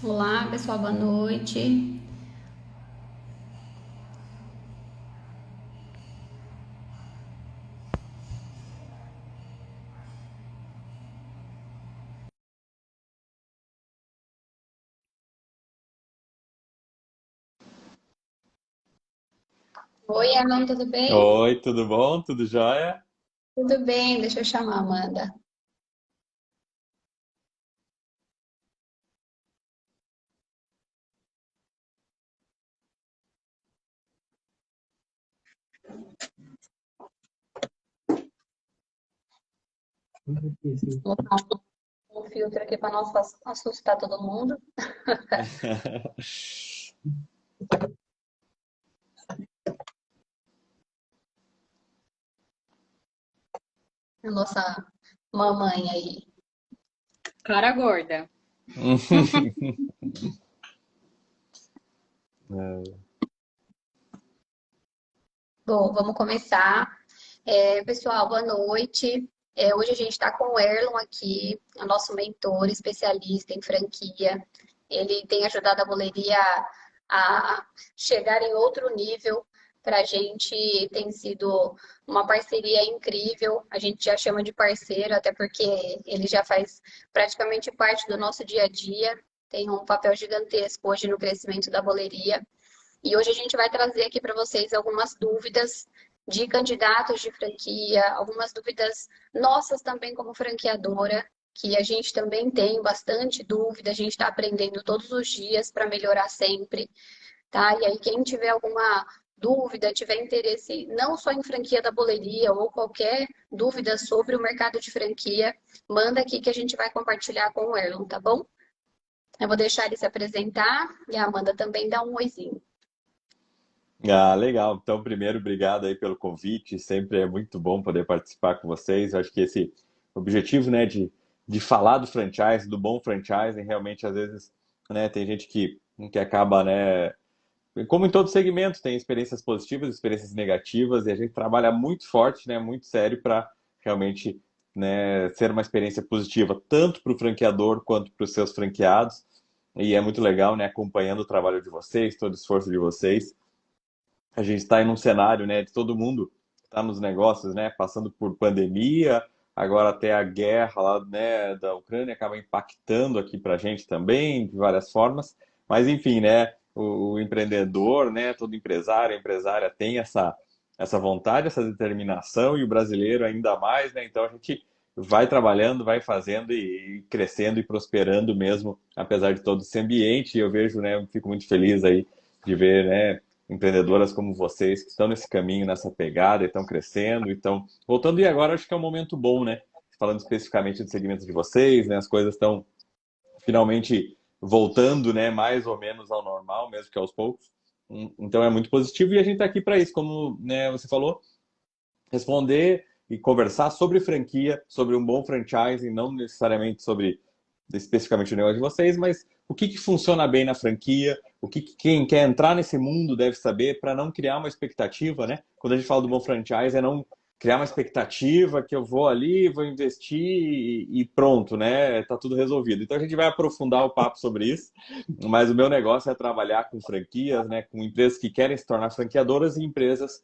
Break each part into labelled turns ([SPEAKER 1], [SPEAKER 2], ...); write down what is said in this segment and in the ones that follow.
[SPEAKER 1] Olá, pessoal, boa noite. Oi, Arnon, tudo bem?
[SPEAKER 2] Oi, tudo bom? Tudo jóia?
[SPEAKER 1] Tudo bem, deixa eu chamar a Amanda. Vou botar um filtro aqui para não assustar todo mundo. A nossa mamãe aí.
[SPEAKER 3] Cara gorda.
[SPEAKER 1] Bom, vamos começar. Pessoal, boa noite. Hoje a gente está com o Erlon aqui, o nosso mentor, especialista em franquia. Ele tem ajudado a boleria a chegar em outro nível. Para a gente tem sido uma parceria incrível. A gente já chama de parceiro, até porque ele já faz praticamente parte do nosso dia a dia. Tem um papel gigantesco hoje no crescimento da boleria. E hoje a gente vai trazer aqui para vocês algumas dúvidas de candidatos de franquia, algumas dúvidas nossas também como franqueadora, que a gente também tem bastante dúvida, a gente está aprendendo todos os dias para melhorar sempre, tá? E aí, quem tiver alguma dúvida, tiver interesse não só em franquia da boleria ou qualquer dúvida sobre o mercado de franquia, manda aqui que a gente vai compartilhar com o Erlon, tá bom? Eu vou deixar ele se apresentar e a Amanda também dá um oizinho.
[SPEAKER 2] Ah, legal. Então, primeiro, obrigado aí pelo convite. Sempre é muito bom poder participar com vocês. Eu acho que esse objetivo, né, de falar do franchise, do bom franchising, realmente, às vezes, né, tem gente que acaba, né, como em todo segmento, tem experiências positivas, experiências negativas, e a gente trabalha muito forte, né, muito sério para realmente, né, ser uma experiência positiva, tanto para o franqueador quanto para os seus franqueados. E é muito legal, né, acompanhando o trabalho de vocês, todo o esforço de vocês. A gente está em um cenário, né, de todo mundo está nos negócios, né, passando por pandemia, agora até a guerra lá, né, da Ucrânia acaba impactando aqui para a gente também de várias formas. Mas enfim, né, o empreendedor, né, todo empresário, empresária tem essa vontade, essa determinação e o brasileiro ainda mais, né? Então a gente vai trabalhando, vai fazendo e crescendo e prosperando mesmo, apesar de todo esse ambiente. E eu vejo, né, eu fico muito feliz aí de ver, né, empreendedoras como vocês que estão nesse caminho, nessa pegada, e estão crescendo, então voltando. E agora acho que é um momento bom, né? Falando especificamente do segmento de vocês, né? As coisas estão finalmente voltando, né? Mais ou menos ao normal, mesmo que aos poucos. Então é muito positivo e a gente está aqui para isso, como, né, você falou, responder e conversar sobre franquia, sobre um bom franchising, não necessariamente sobre especificamente o negócio de vocês, mas o que funciona bem na franquia, o que quem quer entrar nesse mundo deve saber para não criar uma expectativa, né? Quando a gente fala do bom franchise, é não criar uma expectativa que eu vou ali, vou investir e pronto, né? Tá tudo resolvido. Então a gente vai aprofundar o papo sobre isso, mas o meu negócio é trabalhar com franquias, né? Com empresas que querem se tornar franqueadoras e empresas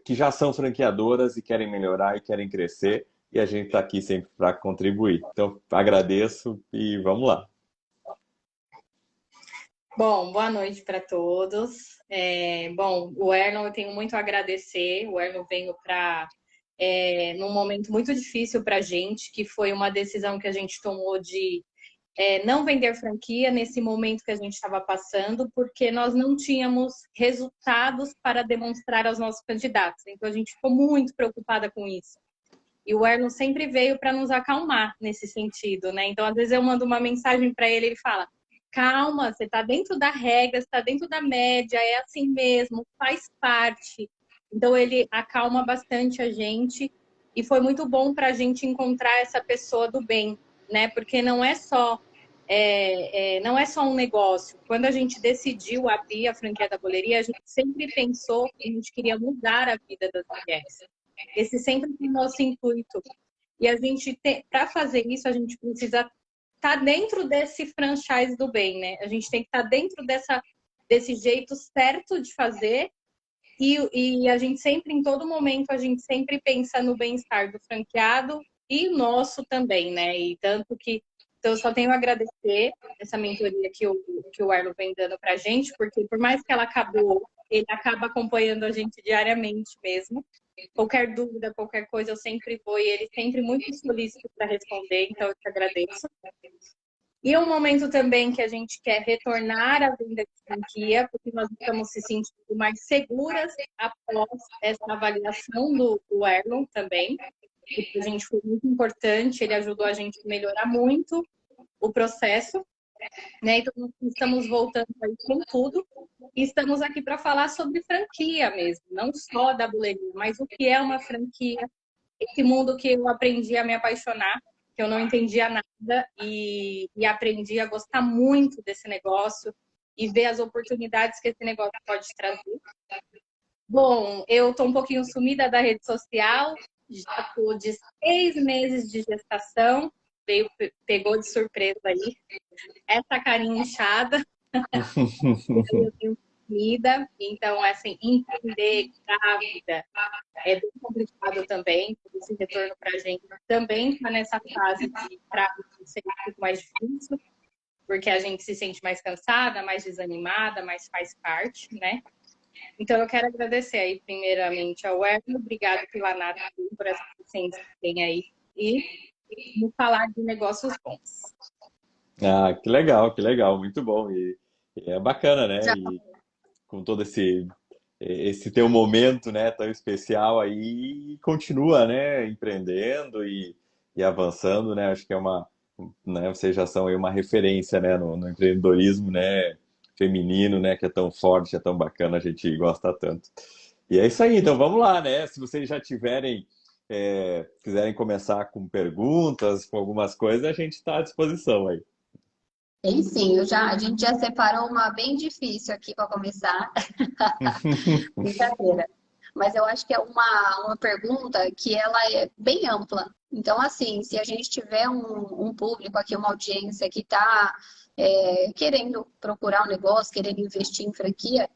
[SPEAKER 2] que já são franqueadoras e querem melhorar e querem crescer, e a gente está aqui sempre para contribuir. Então, agradeço e vamos lá.
[SPEAKER 3] Bom, boa noite para todos. Bom, o Erlon, eu tenho muito a agradecer. O Erlon veio num momento muito difícil para a gente, que foi uma decisão que a gente tomou de não vender franquia nesse momento que a gente estava passando, porque nós não tínhamos resultados para demonstrar aos nossos candidatos. Então, a gente ficou muito preocupada com isso. E o Erlon sempre veio para nos acalmar nesse sentido, né? Então, às vezes eu mando uma mensagem para ele, ele fala: calma, você está dentro da regra, você está dentro da média, é assim mesmo, faz parte. Então, ele acalma bastante a gente e foi muito bom para a gente encontrar essa pessoa do bem, né? Porque não é só um negócio. Quando a gente decidiu abrir a franquia da boleria, a gente sempre pensou que a gente queria mudar a vida das mulheres. Esse sempre foi o nosso intuito. E a gente, para fazer isso, a gente precisa tá dentro desse franchise do bem, né? A gente tem que estar dentro desse jeito certo de fazer e a gente sempre, em todo momento, a gente sempre pensa no bem-estar do franqueado e nosso também, né? E tanto que então, eu só tenho a agradecer essa mentoria que o Arlo vem dando pra gente, porque por mais que ela acabou, ele acaba acompanhando a gente diariamente mesmo. Qualquer dúvida, qualquer coisa, eu sempre vou e ele sempre muito solícito para responder, então eu te agradeço. E é um momento também que a gente quer retornar à venda de franquia, porque nós estamos se sentindo mais seguras após essa avaliação do Erlon também. Que para a gente foi muito importante, ele ajudou a gente a melhorar muito o processo, né? Então, nós estamos voltando aí com tudo e estamos aqui para falar sobre franquia mesmo, não só da buleria, mas o que é uma franquia, esse mundo que eu aprendi a me apaixonar, que eu não entendia nada e aprendi a gostar muito desse negócio e ver as oportunidades que esse negócio pode trazer. Bom, eu estou um pouquinho sumida da rede social, já estou de 6 meses de gestação, pegou de surpresa aí. Essa carinha inchada, eu tenho comida, então, assim, entender grávida é bem complicado também, esse retorno para a gente também está nessa fase de grávida ser um pouco mais difícil, porque a gente se sente mais cansada, mais desanimada, mas faz parte, né? Então, eu quero agradecer aí, primeiramente, ao Erno, obrigado pela Nata, por essa paciência que tem aí, e vamos falar de negócios bons.
[SPEAKER 2] Ah, que legal, muito bom. E é bacana, né? E com todo esse teu momento, né, tão especial aí, continua, né, empreendendo e avançando, né? Acho que é né, vocês já são aí uma referência, né, no empreendedorismo, né, feminino, né, que é tão forte, é tão bacana, a gente gosta tanto. E é isso aí, então vamos lá, né? Se vocês já tiverem, quiserem começar com perguntas, com algumas coisas, a gente está à disposição aí.
[SPEAKER 1] Tem sim, a gente já separou uma bem difícil aqui para começar. Brincadeira. Mas eu acho que é uma pergunta que ela é bem ampla. Então, assim, se a gente tiver um público aqui, uma audiência que está querendo procurar um negócio, querendo investir em franquia,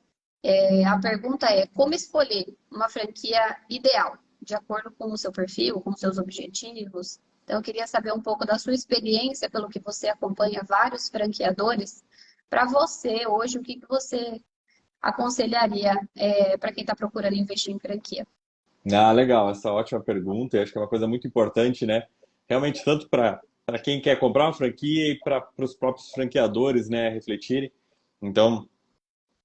[SPEAKER 1] a pergunta é como escolher uma franquia ideal, de acordo com o seu perfil, com os seus objetivos. Então, eu queria saber um pouco da sua experiência, pelo que você acompanha vários franqueadores. Para você, hoje, o que você aconselharia para quem está procurando investir em franquia?
[SPEAKER 2] Ah, legal, essa ótima pergunta, e acho que é uma coisa muito importante, né? Realmente, tanto para quem quer comprar uma franquia e para os próprios franqueadores, né, refletirem. Então,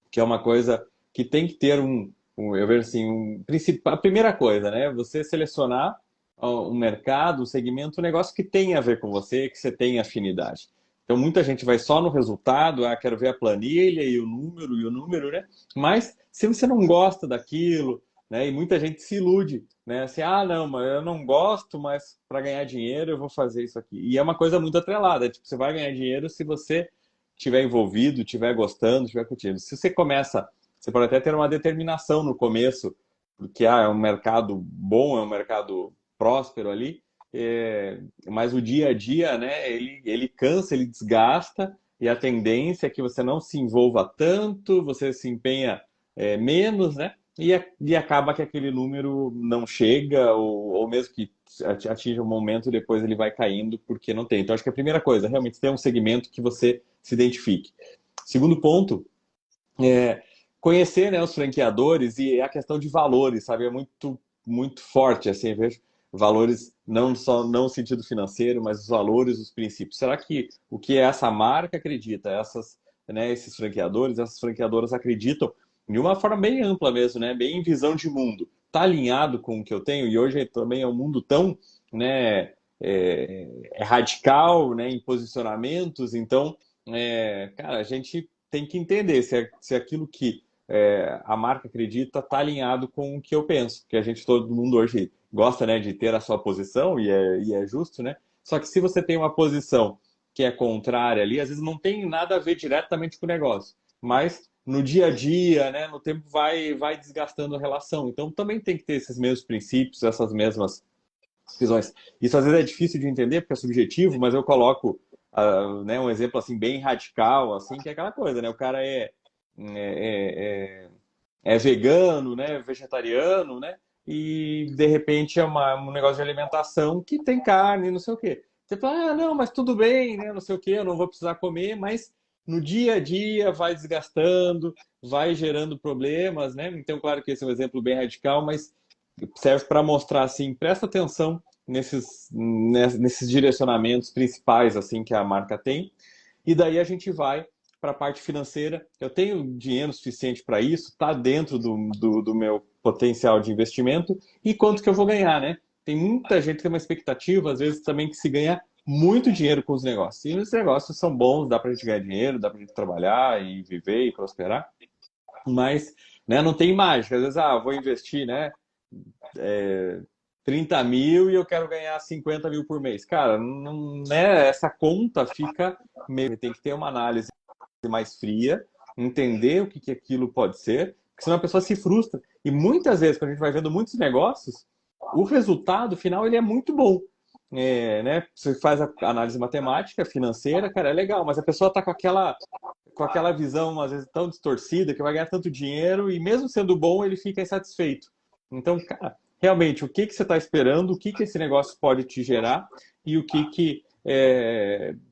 [SPEAKER 2] que é uma coisa que tem que ter eu vejo assim, a primeira coisa, né? Você selecionar um mercado, um segmento, um negócio que tem a ver com você, que você tem afinidade. Então, muita gente vai só no resultado, quero ver a planilha e o número, né? Mas se você não gosta daquilo, né? E muita gente se ilude, né? Assim, não, mas eu não gosto, mas para ganhar dinheiro eu vou fazer isso aqui. E é uma coisa muito atrelada, tipo, você vai ganhar dinheiro se você estiver envolvido, estiver gostando, estiver curtindo. Se você começa, você pode até ter uma determinação no começo, porque é um mercado bom, é um mercado próspero ali, mas o dia a dia, né, ele cansa, ele desgasta, e a tendência é que você não se envolva tanto, você se empenha menos, né, e acaba que aquele número não chega, ou mesmo que atinja um momento, depois ele vai caindo porque não tem. Então, acho que a primeira coisa, realmente, ter um segmento que você se identifique. Segundo ponto, conhecer, né, os franqueadores e a questão de valores, sabe? É muito, muito forte, assim, eu vejo valores não só não no sentido financeiro, mas os valores, os princípios. Será que o que essa marca acredita, né, esses franqueadores, essas franqueadoras acreditam de uma forma bem ampla mesmo, né? Bem em visão de mundo. Está alinhado com o que eu tenho, e hoje também é um mundo tão, né, radical, né, em posicionamentos, então, cara, a gente tem que entender se aquilo que a marca acredita está alinhado com o que eu penso, que todo mundo hoje gosta, né, de ter a sua posição, e é justo, né? Só que se você tem uma posição que é contrária ali, às vezes não tem nada a ver diretamente com o negócio, mas no dia a dia, né, no tempo vai desgastando a relação. Então também tem que ter esses mesmos princípios, essas mesmas visões. Isso às vezes é difícil de entender porque é subjetivo, mas eu coloco né, um exemplo assim bem radical, assim, que é aquela coisa, né? O cara é, é vegano, né, vegetariano, né? E de repente é um negócio de alimentação que tem carne, não sei o quê. Você fala, ah, não, mas tudo bem, né? Não sei o quê, eu não vou precisar comer, mas no dia a dia vai desgastando, vai gerando problemas, né? Então, claro que esse é um exemplo bem radical, mas serve para mostrar assim, presta atenção nesses direcionamentos principais assim que a marca tem. E daí a gente vai para a parte financeira. Eu tenho dinheiro suficiente para isso, está dentro do meu potencial de investimento e quanto que eu vou ganhar, né? Tem muita gente que tem uma expectativa, às vezes também que se ganha muito dinheiro com os negócios. E os negócios são bons, dá para a gente ganhar dinheiro, dá para a gente trabalhar e viver e prosperar, mas né, não tem mágica. Às vezes, vou investir, né? 30 mil e eu quero ganhar 50 mil por mês. Cara, não, né, essa conta fica meio. Tem que ter uma análise mais fria, entender o que, que aquilo pode ser, porque senão a pessoa se frustra. E muitas vezes, quando a gente vai vendo muitos negócios, o resultado final ele é muito bom. Né? Você faz a análise matemática, financeira, cara, é legal, mas a pessoa está com aquela visão, às vezes, tão distorcida, que vai ganhar tanto dinheiro e mesmo sendo bom, ele fica insatisfeito. Então, cara, realmente, o que que você está esperando, o que que esse negócio pode te gerar e o que que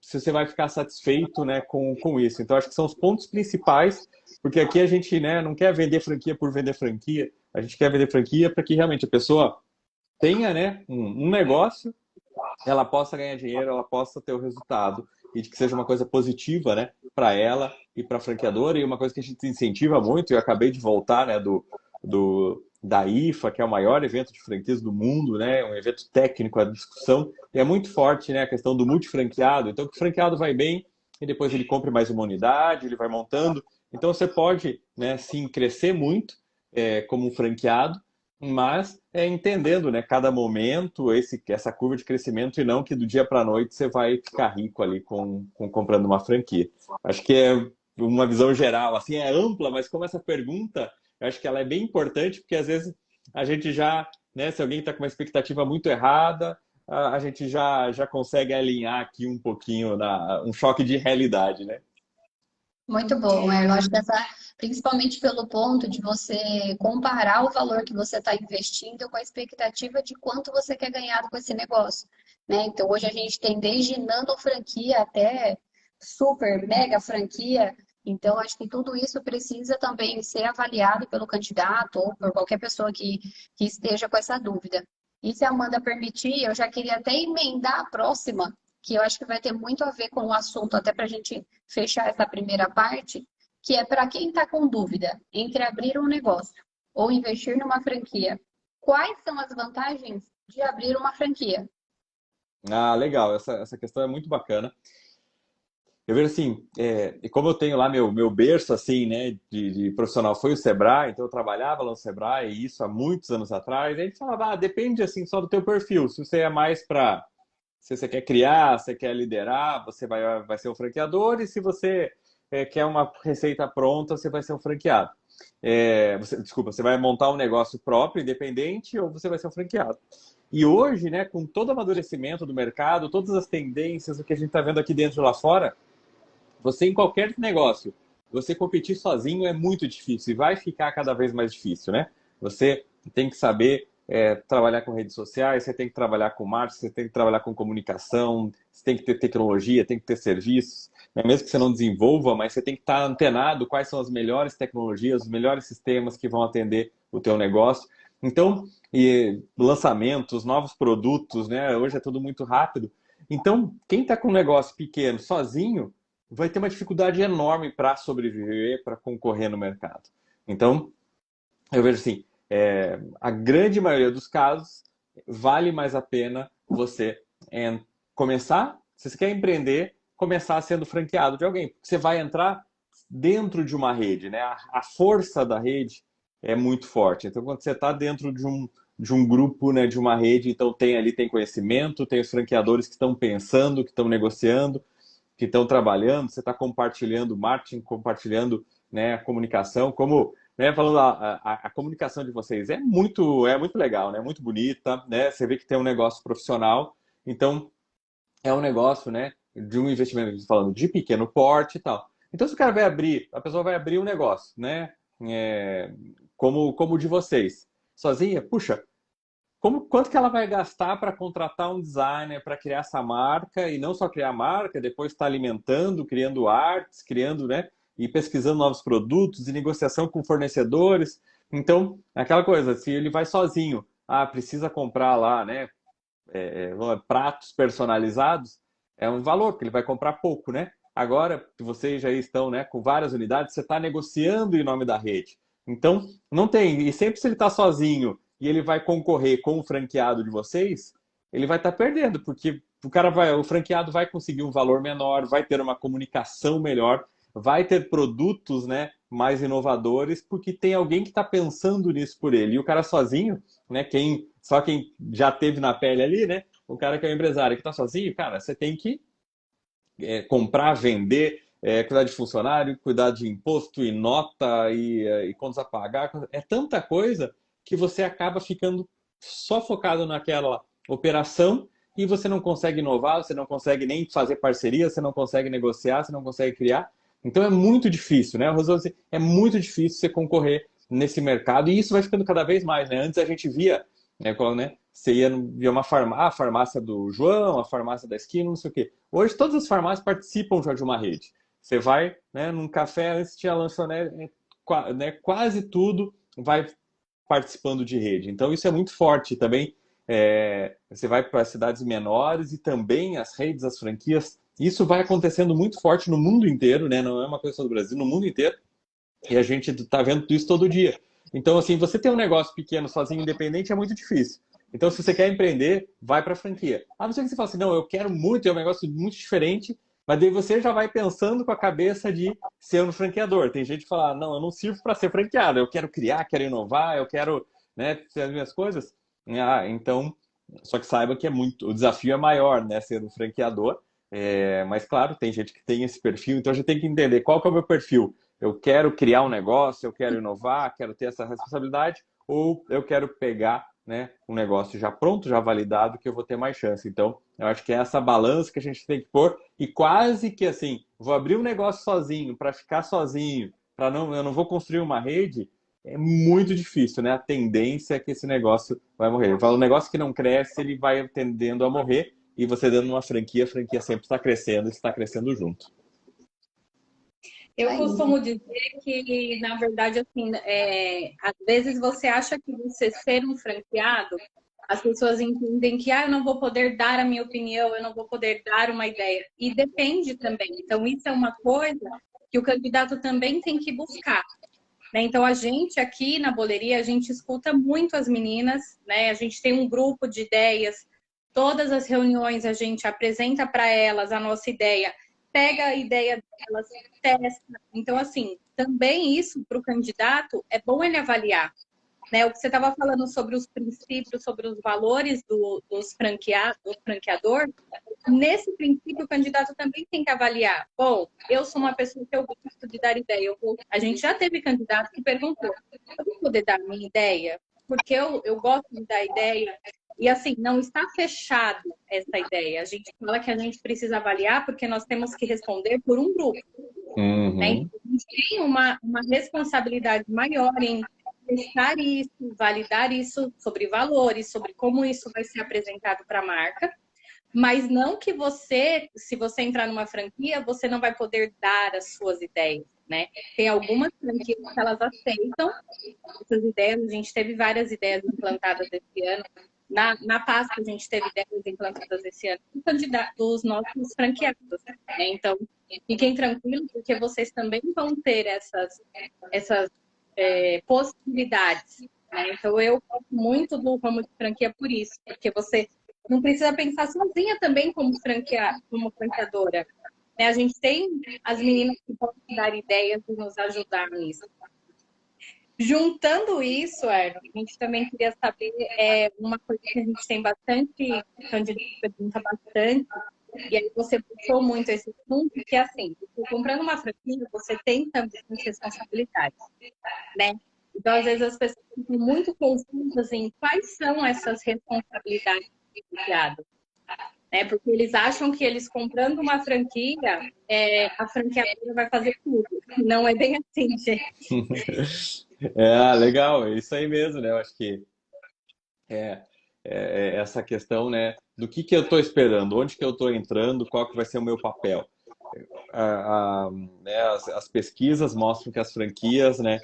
[SPEAKER 2] se você vai ficar satisfeito, né, com isso. Então, acho que são os pontos principais, porque aqui a gente, né, não quer vender franquia por vender franquia, a gente quer vender franquia para que realmente a pessoa tenha, né, um negócio, ela possa ganhar dinheiro, ela possa ter o resultado e de que seja uma coisa positiva, né, para ela e para a franqueadora. E uma coisa que a gente incentiva muito, e eu acabei de voltar, né, da IFA, que é o maior evento de franquias do mundo, né, um evento técnico, a discussão, e é muito forte, né, a questão do multifranqueado. Então, que o franqueado vai bem e depois ele compre mais uma unidade, ele vai montando. Então, você pode, né, sim, crescer muito como um franqueado, mas entendendo, né, cada momento, essa curva de crescimento, e não que do dia para a noite você vai ficar rico ali com comprando uma franquia. Acho que é uma visão geral, assim, é ampla, mas como essa pergunta, eu acho que ela é bem importante, porque às vezes a gente já, né, se alguém está com uma expectativa muito errada, a gente já consegue alinhar aqui um pouquinho, um choque de realidade, né?
[SPEAKER 1] Muito bom, eu acho que principalmente pelo ponto de você comparar o valor que você está investindo com a expectativa de quanto você quer ganhar com esse negócio, né? Então hoje a gente tem desde nano franquia até super mega franquia. Então acho que tudo isso precisa também ser avaliado pelo candidato ou por qualquer pessoa que esteja com essa dúvida. E se a Amanda permitir, eu já queria até emendar a próxima, que eu acho que vai ter muito a ver com o assunto, até para a gente fechar essa primeira parte, que é para quem está com dúvida entre abrir um negócio ou investir numa franquia. Quais são as vantagens de abrir uma franquia?
[SPEAKER 2] Ah, legal, essa questão é muito bacana. Eu vejo assim, e como eu tenho lá meu berço, assim, né, de profissional foi o Sebrae, então eu trabalhava lá no Sebrae, e isso há muitos anos atrás, e a gente falava, depende, assim, só do teu perfil, se você é mais para, se você quer criar, você quer liderar, você vai ser um franqueador, e se você quer uma receita pronta, você vai ser um franqueado. Desculpa, você vai montar um negócio próprio, independente, ou você vai ser um franqueado. E hoje, né, com todo o amadurecimento do mercado, todas as tendências, o que a gente está vendo aqui dentro e lá fora, você em qualquer negócio, você competir sozinho é muito difícil e vai ficar cada vez mais difícil, né? Você tem que saber trabalhar com redes sociais, você tem que trabalhar com marketing, você tem que trabalhar com comunicação, você tem que ter tecnologia, tem que ter serviços, né? Mesmo que você não desenvolva, mas você tem que estar antenado quais são as melhores tecnologias, os melhores sistemas que vão atender o teu negócio. Então, lançamentos, novos produtos, né? Hoje é tudo muito rápido. Então, quem está com um negócio pequeno, sozinho, vai ter uma dificuldade enorme para sobreviver, para concorrer no mercado. Então, eu vejo assim, a grande maioria dos casos, vale mais a pena você começar, se você quer empreender, começar sendo franqueado de alguém. Você vai entrar dentro de uma rede, né? A força da rede é muito forte. Então, quando você está dentro de um grupo, né, de uma rede, então tem conhecimento, tem os franqueadores que estão pensando, que estão negociando, que estão trabalhando, você está compartilhando marketing, compartilhando, né, a comunicação, como, né, falando a comunicação de vocês é muito legal, né, muito bonita, né, você vê que tem um negócio profissional, então é um negócio, né, de um investimento, falando de pequeno porte e tal. Então, se o cara vai abrir, a pessoa vai abrir um negócio, né? Como o de vocês, sozinha, puxa, quanto que ela vai gastar para contratar um designer para criar essa marca e não só criar a marca, depois estar alimentando, criando artes, criando, né? E pesquisando novos produtos e negociação com fornecedores. Então, aquela coisa, se ele vai sozinho, precisa comprar lá, né? Pratos personalizados, é um valor, que ele vai comprar pouco, né? Agora, que vocês já estão, né, com várias unidades, você está negociando em nome da rede. Então, não tem. E sempre se ele está sozinho e ele vai concorrer com o franqueado de vocês, ele vai estar perdendo, porque o franqueado vai conseguir um valor menor, vai ter uma comunicação melhor, vai ter produtos, né, mais inovadores, porque tem alguém que está pensando nisso por ele. E o cara sozinho, né, só quem já teve na pele ali, né, o cara que é o empresário que está sozinho, cara, você tem que comprar, vender, cuidar de funcionário, cuidar de imposto e nota e contas a pagar. É tanta coisa que você acaba ficando só focado naquela operação e você não consegue inovar, você não consegue nem fazer parceria, você não consegue negociar, você não consegue criar. Então é muito difícil, né? Rosane, é muito difícil você concorrer nesse mercado e isso vai ficando cada vez mais, né? Antes a gente via, né? Você via uma a farmácia do João, a farmácia da esquina, não sei o quê. Hoje todas as farmácias participam já de uma rede. Você vai, né, num café, antes tinha lanchonete, né, quase tudo vai participando de rede. Então isso é muito forte também. Você vai para cidades menores e também as redes, as franquias. Isso vai acontecendo muito forte no mundo inteiro, né? Não é uma coisa só do Brasil, no mundo inteiro. E a gente está vendo isso todo dia. Então, assim, você ter um negócio pequeno, sozinho, independente, é muito difícil. Então, se você quer empreender, vai para a franquia. A não ser que você fale assim, não, eu quero muito, é um negócio muito diferente, mas daí você já vai pensando com a cabeça de ser um franqueador. Tem gente que fala, não, eu não sirvo para ser franqueado, eu quero criar, quero inovar, eu quero, né, ter as minhas coisas. Então, só que saiba que o desafio é maior, né, ser um franqueador. Mas, claro, tem gente que tem esse perfil, então a gente tem que entender qual que é o meu perfil. Eu quero criar um negócio, eu quero inovar, quero ter essa responsabilidade, ou eu quero pegar, né, um negócio já pronto, já validado, que eu vou ter mais chance. Então, eu acho que é essa balança que a gente tem que pôr e quase que assim, vou abrir um negócio sozinho, para ficar sozinho, eu não vou construir uma rede, é muito difícil, né? A tendência é que esse negócio vai morrer. Eu falo, um negócio que não cresce, ele vai tendendo a morrer, e você dando uma franquia, a franquia sempre está crescendo e está crescendo junto.
[SPEAKER 3] Eu costumo dizer que, na verdade, assim, às vezes você acha que você ser um franqueado, as pessoas entendem que eu não vou poder dar a minha opinião, eu não vou poder dar uma ideia. E depende também. Então, isso é uma coisa que o candidato também tem que buscar. Né? Então, a gente aqui na Boleria, a gente escuta muito as meninas, né? A gente tem um grupo de ideias, todas as reuniões a gente apresenta para elas a nossa ideia, pega a ideia delas, testa. Então, assim, também isso para o candidato é bom ele avaliar. Né? O que você estava falando sobre os princípios, sobre os valores do franqueador, nesse princípio o candidato também tem que avaliar. Bom, eu sou uma pessoa que eu gosto de dar ideia. A gente já teve candidato que perguntou, eu vou poder dar minha ideia? Porque eu gosto de dar ideia. E assim, não está fechado essa ideia. A gente fala que a gente precisa avaliar porque nós temos que responder por um grupo.
[SPEAKER 2] Uhum.
[SPEAKER 3] Né? Então, a gente tem uma responsabilidade maior em testar isso, validar isso sobre valores, sobre como isso vai ser apresentado para a marca, mas não que você, se você entrar numa franquia, você não vai poder dar as suas ideias, né? Tem algumas franquias que elas aceitam essas ideias, a gente teve várias ideias implantadas esse ano. Na Páscoa, a gente teve ideias implantadas esse ano dos nossos franqueados. Né? Então, fiquem tranquilos, porque vocês também vão ter essas possibilidades. Né? Então, eu gosto muito do ramo de franquia por isso, porque você não precisa pensar sozinha também como franqueadora. Né? A gente tem as meninas que podem dar ideias e nos ajudar nisso. Juntando isso, Erno, a gente também queria saber uma coisa que a gente tem bastante, candidato pergunta bastante, e aí você puxou muito esse assunto, que é assim, você comprando uma franquia, você tem também as responsabilidades, né? Então, às vezes, as pessoas ficam muito confusas em quais são essas responsabilidades do franqueado. né? Porque eles acham que eles comprando uma franquia, a franqueadora vai fazer tudo. Não é bem assim, gente.
[SPEAKER 2] Legal, é isso aí mesmo, né? Eu acho que é, é essa questão, né, do que eu estou esperando, onde que eu estou entrando, qual que vai ser o meu papel. Né, as pesquisas mostram que as franquias, né,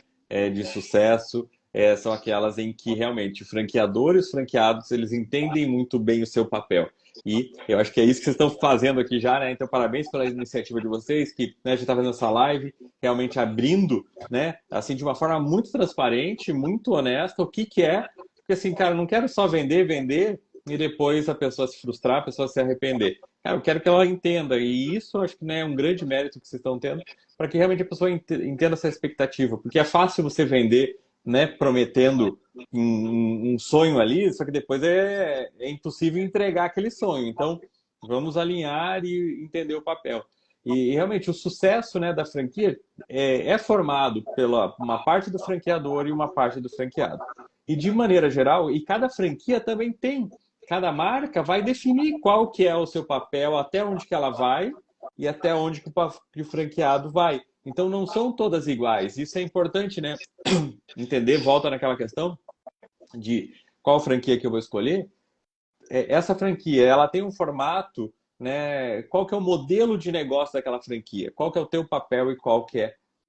[SPEAKER 2] de sucesso são aquelas em que realmente o franqueador e os franqueados eles entendem muito bem o seu papel. E eu acho que é isso que vocês estão fazendo aqui já, né? Então, parabéns pela iniciativa de vocês, que né, a gente está fazendo essa live, realmente abrindo, né, assim, de uma forma muito transparente, muito honesta, o que que é. Porque assim, cara, eu não quero só vender, vender e depois a pessoa se frustrar, a pessoa se arrepender. Cara, eu quero que ela entenda, e isso eu acho que né, é um grande mérito que vocês estão tendo, para que realmente a pessoa entenda essa expectativa. Porque é fácil você vender, né, prometendo um sonho ali, só que depois é impossível entregar aquele sonho. Então, vamos alinhar e entender o papel. E realmente o sucesso né, da franquia é formado pela uma parte do franqueador e uma parte do franqueado. E de maneira geral, e cada franquia também tem, cada marca vai definir qual que é o seu papel, até onde que ela vai e até onde que o franqueado vai. Então não são todas iguais. Isso é importante, né? Entender, volta naquela questão de qual franquia que eu vou escolher. Essa franquia, ela tem um formato, né? Qual que é o modelo de negócio daquela franquia? Qual que é o teu papel e qual que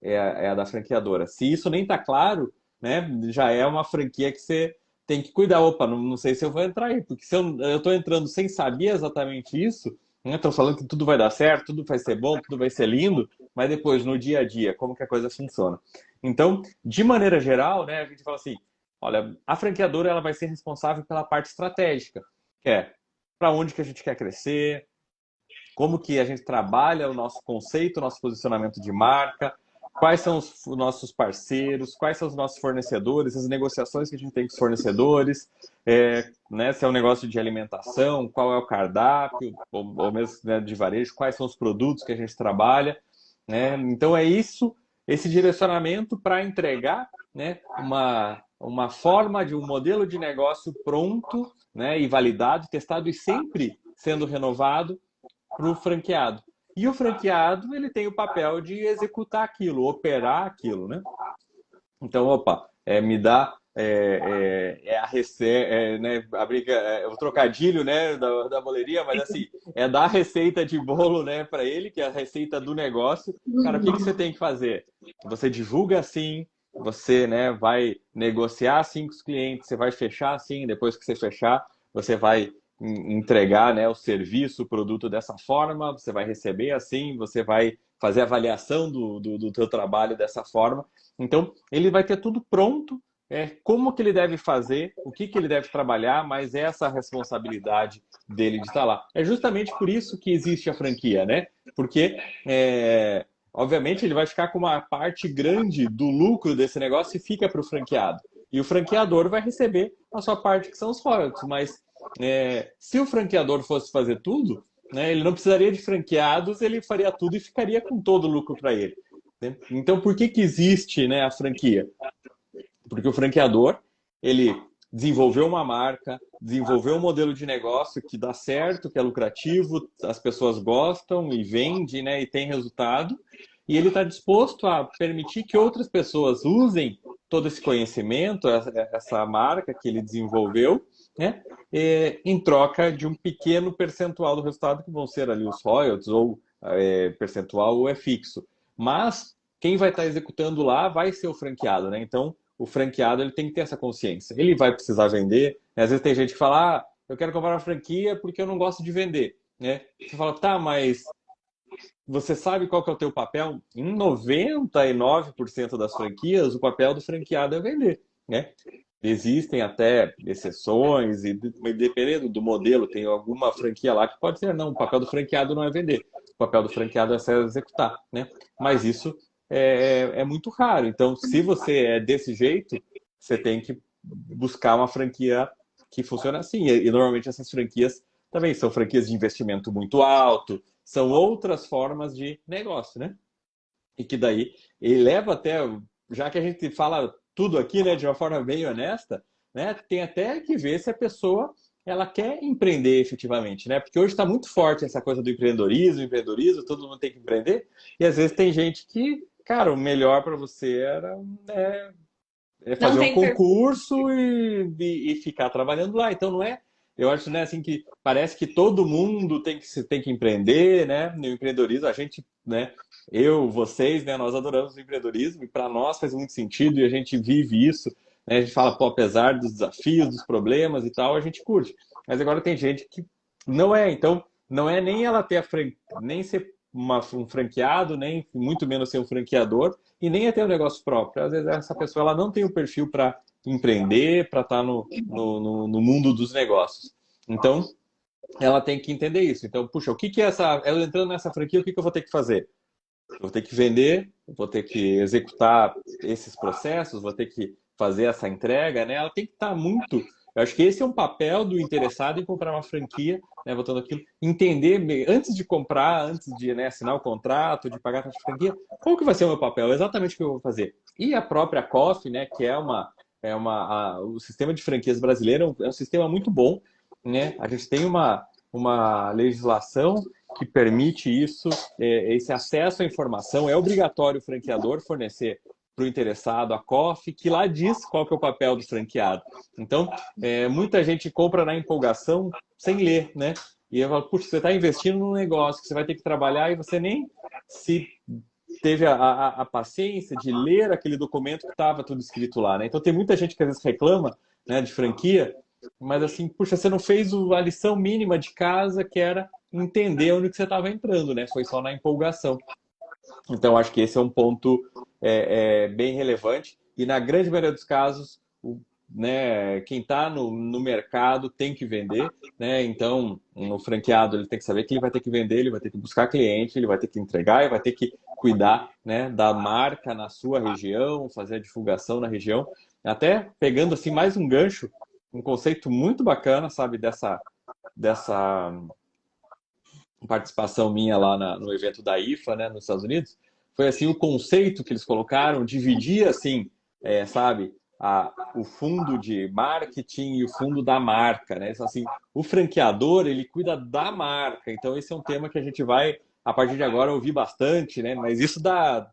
[SPEAKER 2] é a da franqueadora? Se isso nem está claro, né? Já é uma franquia que você tem que cuidar. Opa, não sei se eu vou entrar aí, porque se eu estou entrando sem saber exatamente isso, né? Estou falando que tudo vai dar certo, tudo vai ser bom, tudo vai ser lindo, mas depois, no dia a dia, como que a coisa funciona? Então, de maneira geral, né, a gente fala assim, olha, a franqueadora ela vai ser responsável pela parte estratégica, que é para onde que a gente quer crescer, como que a gente trabalha o nosso conceito, o nosso posicionamento de marca, quais são os nossos parceiros, quais são os nossos fornecedores, as negociações que a gente tem com os fornecedores, né, se é um negócio de alimentação, qual é o cardápio, ou mesmo né, de varejo, quais são os produtos que a gente trabalha. Né? Então é isso, esse direcionamento para entregar né, uma forma de um modelo de negócio pronto né, e validado, testado e sempre sendo renovado para o franqueado. E o franqueado ele tem o papel de executar aquilo, operar aquilo, né? Então, opa, me dá a receita, né, a briga, o trocadilho, né, da boleria, mas assim, dar a receita de bolo, né, para ele, que é a receita do negócio. Cara, o que que você tem que fazer? Você divulga assim, você, né, vai negociar assim com os clientes, você vai fechar assim, depois que você fechar, você vai entregar, né, o serviço, o produto dessa forma, você vai receber assim, você vai fazer a avaliação do teu trabalho dessa forma. Então, ele vai ter tudo pronto, como que ele deve fazer, o que ele deve trabalhar, mas essa responsabilidade dele de estar lá. É justamente por isso que existe a franquia, né? Porque, obviamente, ele vai ficar com uma parte grande do lucro desse negócio e fica para o franqueado. E o franqueador vai receber a sua parte, que são os royalties. Mas se o franqueador fosse fazer tudo, né, ele não precisaria de franqueados, ele faria tudo e ficaria com todo o lucro para ele. Né? Então, por que existe né, a franquia? Porque o franqueador, ele desenvolveu uma marca, desenvolveu um modelo de negócio que dá certo, que é lucrativo, as pessoas gostam e vendem, né, e tem resultado, e ele está disposto a permitir que outras pessoas usem todo esse conhecimento, essa marca que ele desenvolveu, né, em troca de um pequeno percentual do resultado, que vão ser ali os royalties, ou percentual, ou é fixo. Mas quem vai estar executando lá vai ser o franqueado, né? Então, o franqueado ele tem que ter essa consciência. Ele vai precisar vender. Né? Às vezes tem gente que fala, eu quero comprar uma franquia porque eu não gosto de vender. Né? Você fala, tá, mas você sabe qual que é o teu papel? Em 99% das franquias, o papel do franqueado é vender. Né? Existem até exceções e dependendo do modelo, tem alguma franquia lá que pode ser, não, o papel do franqueado não é vender. O papel do franqueado é só executar. Né? Mas isso é muito raro. Então, se você é desse jeito, você tem que buscar uma franquia que funcione assim. E normalmente essas franquias também são franquias de investimento muito alto, são outras formas de negócio, né? E que daí ele leva até, já que a gente fala tudo aqui, né, de uma forma bem honesta, né, tem até que ver se a pessoa ela quer empreender efetivamente, né? Porque hoje está muito forte essa coisa do empreendedorismo, todo mundo tem que empreender, e às vezes tem gente que, cara, o melhor para você era
[SPEAKER 3] Não
[SPEAKER 2] fazer um
[SPEAKER 3] tem perfil.
[SPEAKER 2] concurso e ficar trabalhando lá. Então não é, eu acho, né, assim que parece que todo mundo tem que empreender, né? No empreendedorismo, a gente, né, eu, vocês, né, nós adoramos o empreendedorismo e para nós faz muito sentido e a gente vive isso, né? A gente fala, pô, apesar dos desafios, dos problemas e tal, a gente curte. Mas agora tem gente que não é, então não é nem ela ter nem ser um franqueado, nem muito menos ser um franqueador, e nem é ter um negócio próprio. Às vezes essa pessoa ela não tem o perfil para empreender, para estar no mundo dos negócios. Então, ela tem que entender isso. Então, puxa, o que que é essa. Eu entrando nessa franquia, o que que eu vou ter que fazer? Eu vou ter que vender, vou ter que executar esses processos, vou ter que fazer essa entrega, né? Ela tem que estar muito. Eu acho que esse é um papel do interessado em comprar uma franquia, né? Voltando aquilo, entender antes de comprar, antes de, né, assinar o contrato, de pagar a taxa de franquia, qual que vai ser o meu papel? Exatamente o que eu vou fazer. E a própria COF, né? Que o sistema de franquias brasileiro é um sistema muito bom, né? A gente tem uma legislação que permite isso, esse acesso à informação. É obrigatório o franqueador fornecer para o interessado a COF, que lá diz qual que é o papel do franqueado. Então, muita gente compra na empolgação sem ler, né? E eu falo, puxa, você está investindo num negócio que você vai ter que trabalhar e você nem se teve a paciência de ler aquele documento que estava tudo escrito lá, né? Então tem muita gente que às vezes reclama, né, de franquia, mas assim, puxa, você não fez a lição mínima de casa, que era entender onde que você estava entrando, né? Foi só na empolgação. Então, acho que esse é um ponto bem relevante. E na grande maioria dos casos, né, quem está no mercado tem que vender, né? Então, no franqueado ele tem que saber que ele vai ter que vender, ele vai ter que buscar cliente, ele vai ter que entregar, ele vai ter que cuidar, né, da marca na sua região, fazer a divulgação na região. Até pegando assim mais um gancho, um conceito muito bacana, sabe, dessa participação minha lá no evento da IFA, né, nos Estados Unidos, foi assim o conceito que eles colocaram, dividir assim, sabe, o fundo de marketing e o fundo da marca, né? Então, assim, o franqueador ele cuida da marca, então esse é um tema que a gente vai a partir de agora ouvir bastante, né? Mas isso dá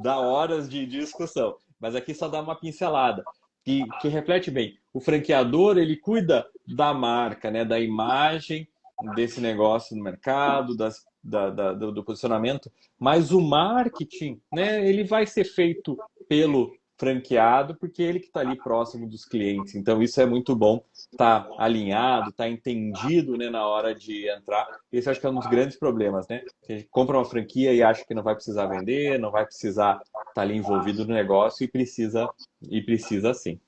[SPEAKER 2] horas de discussão. Mas aqui só dá uma pincelada que reflete bem. O franqueador ele cuida da marca, né? Da imagem desse negócio no mercado, do posicionamento, mas o marketing, né, ele vai ser feito pelo franqueado, porque ele que está ali próximo dos clientes. Então, isso é muito bom, tá alinhado, tá entendido, né, na hora de entrar. Esse acho que é um dos grandes problemas, né? A gente compra uma franquia e acha que não vai precisar vender, não vai precisar estar ali envolvido no negócio e precisa sim.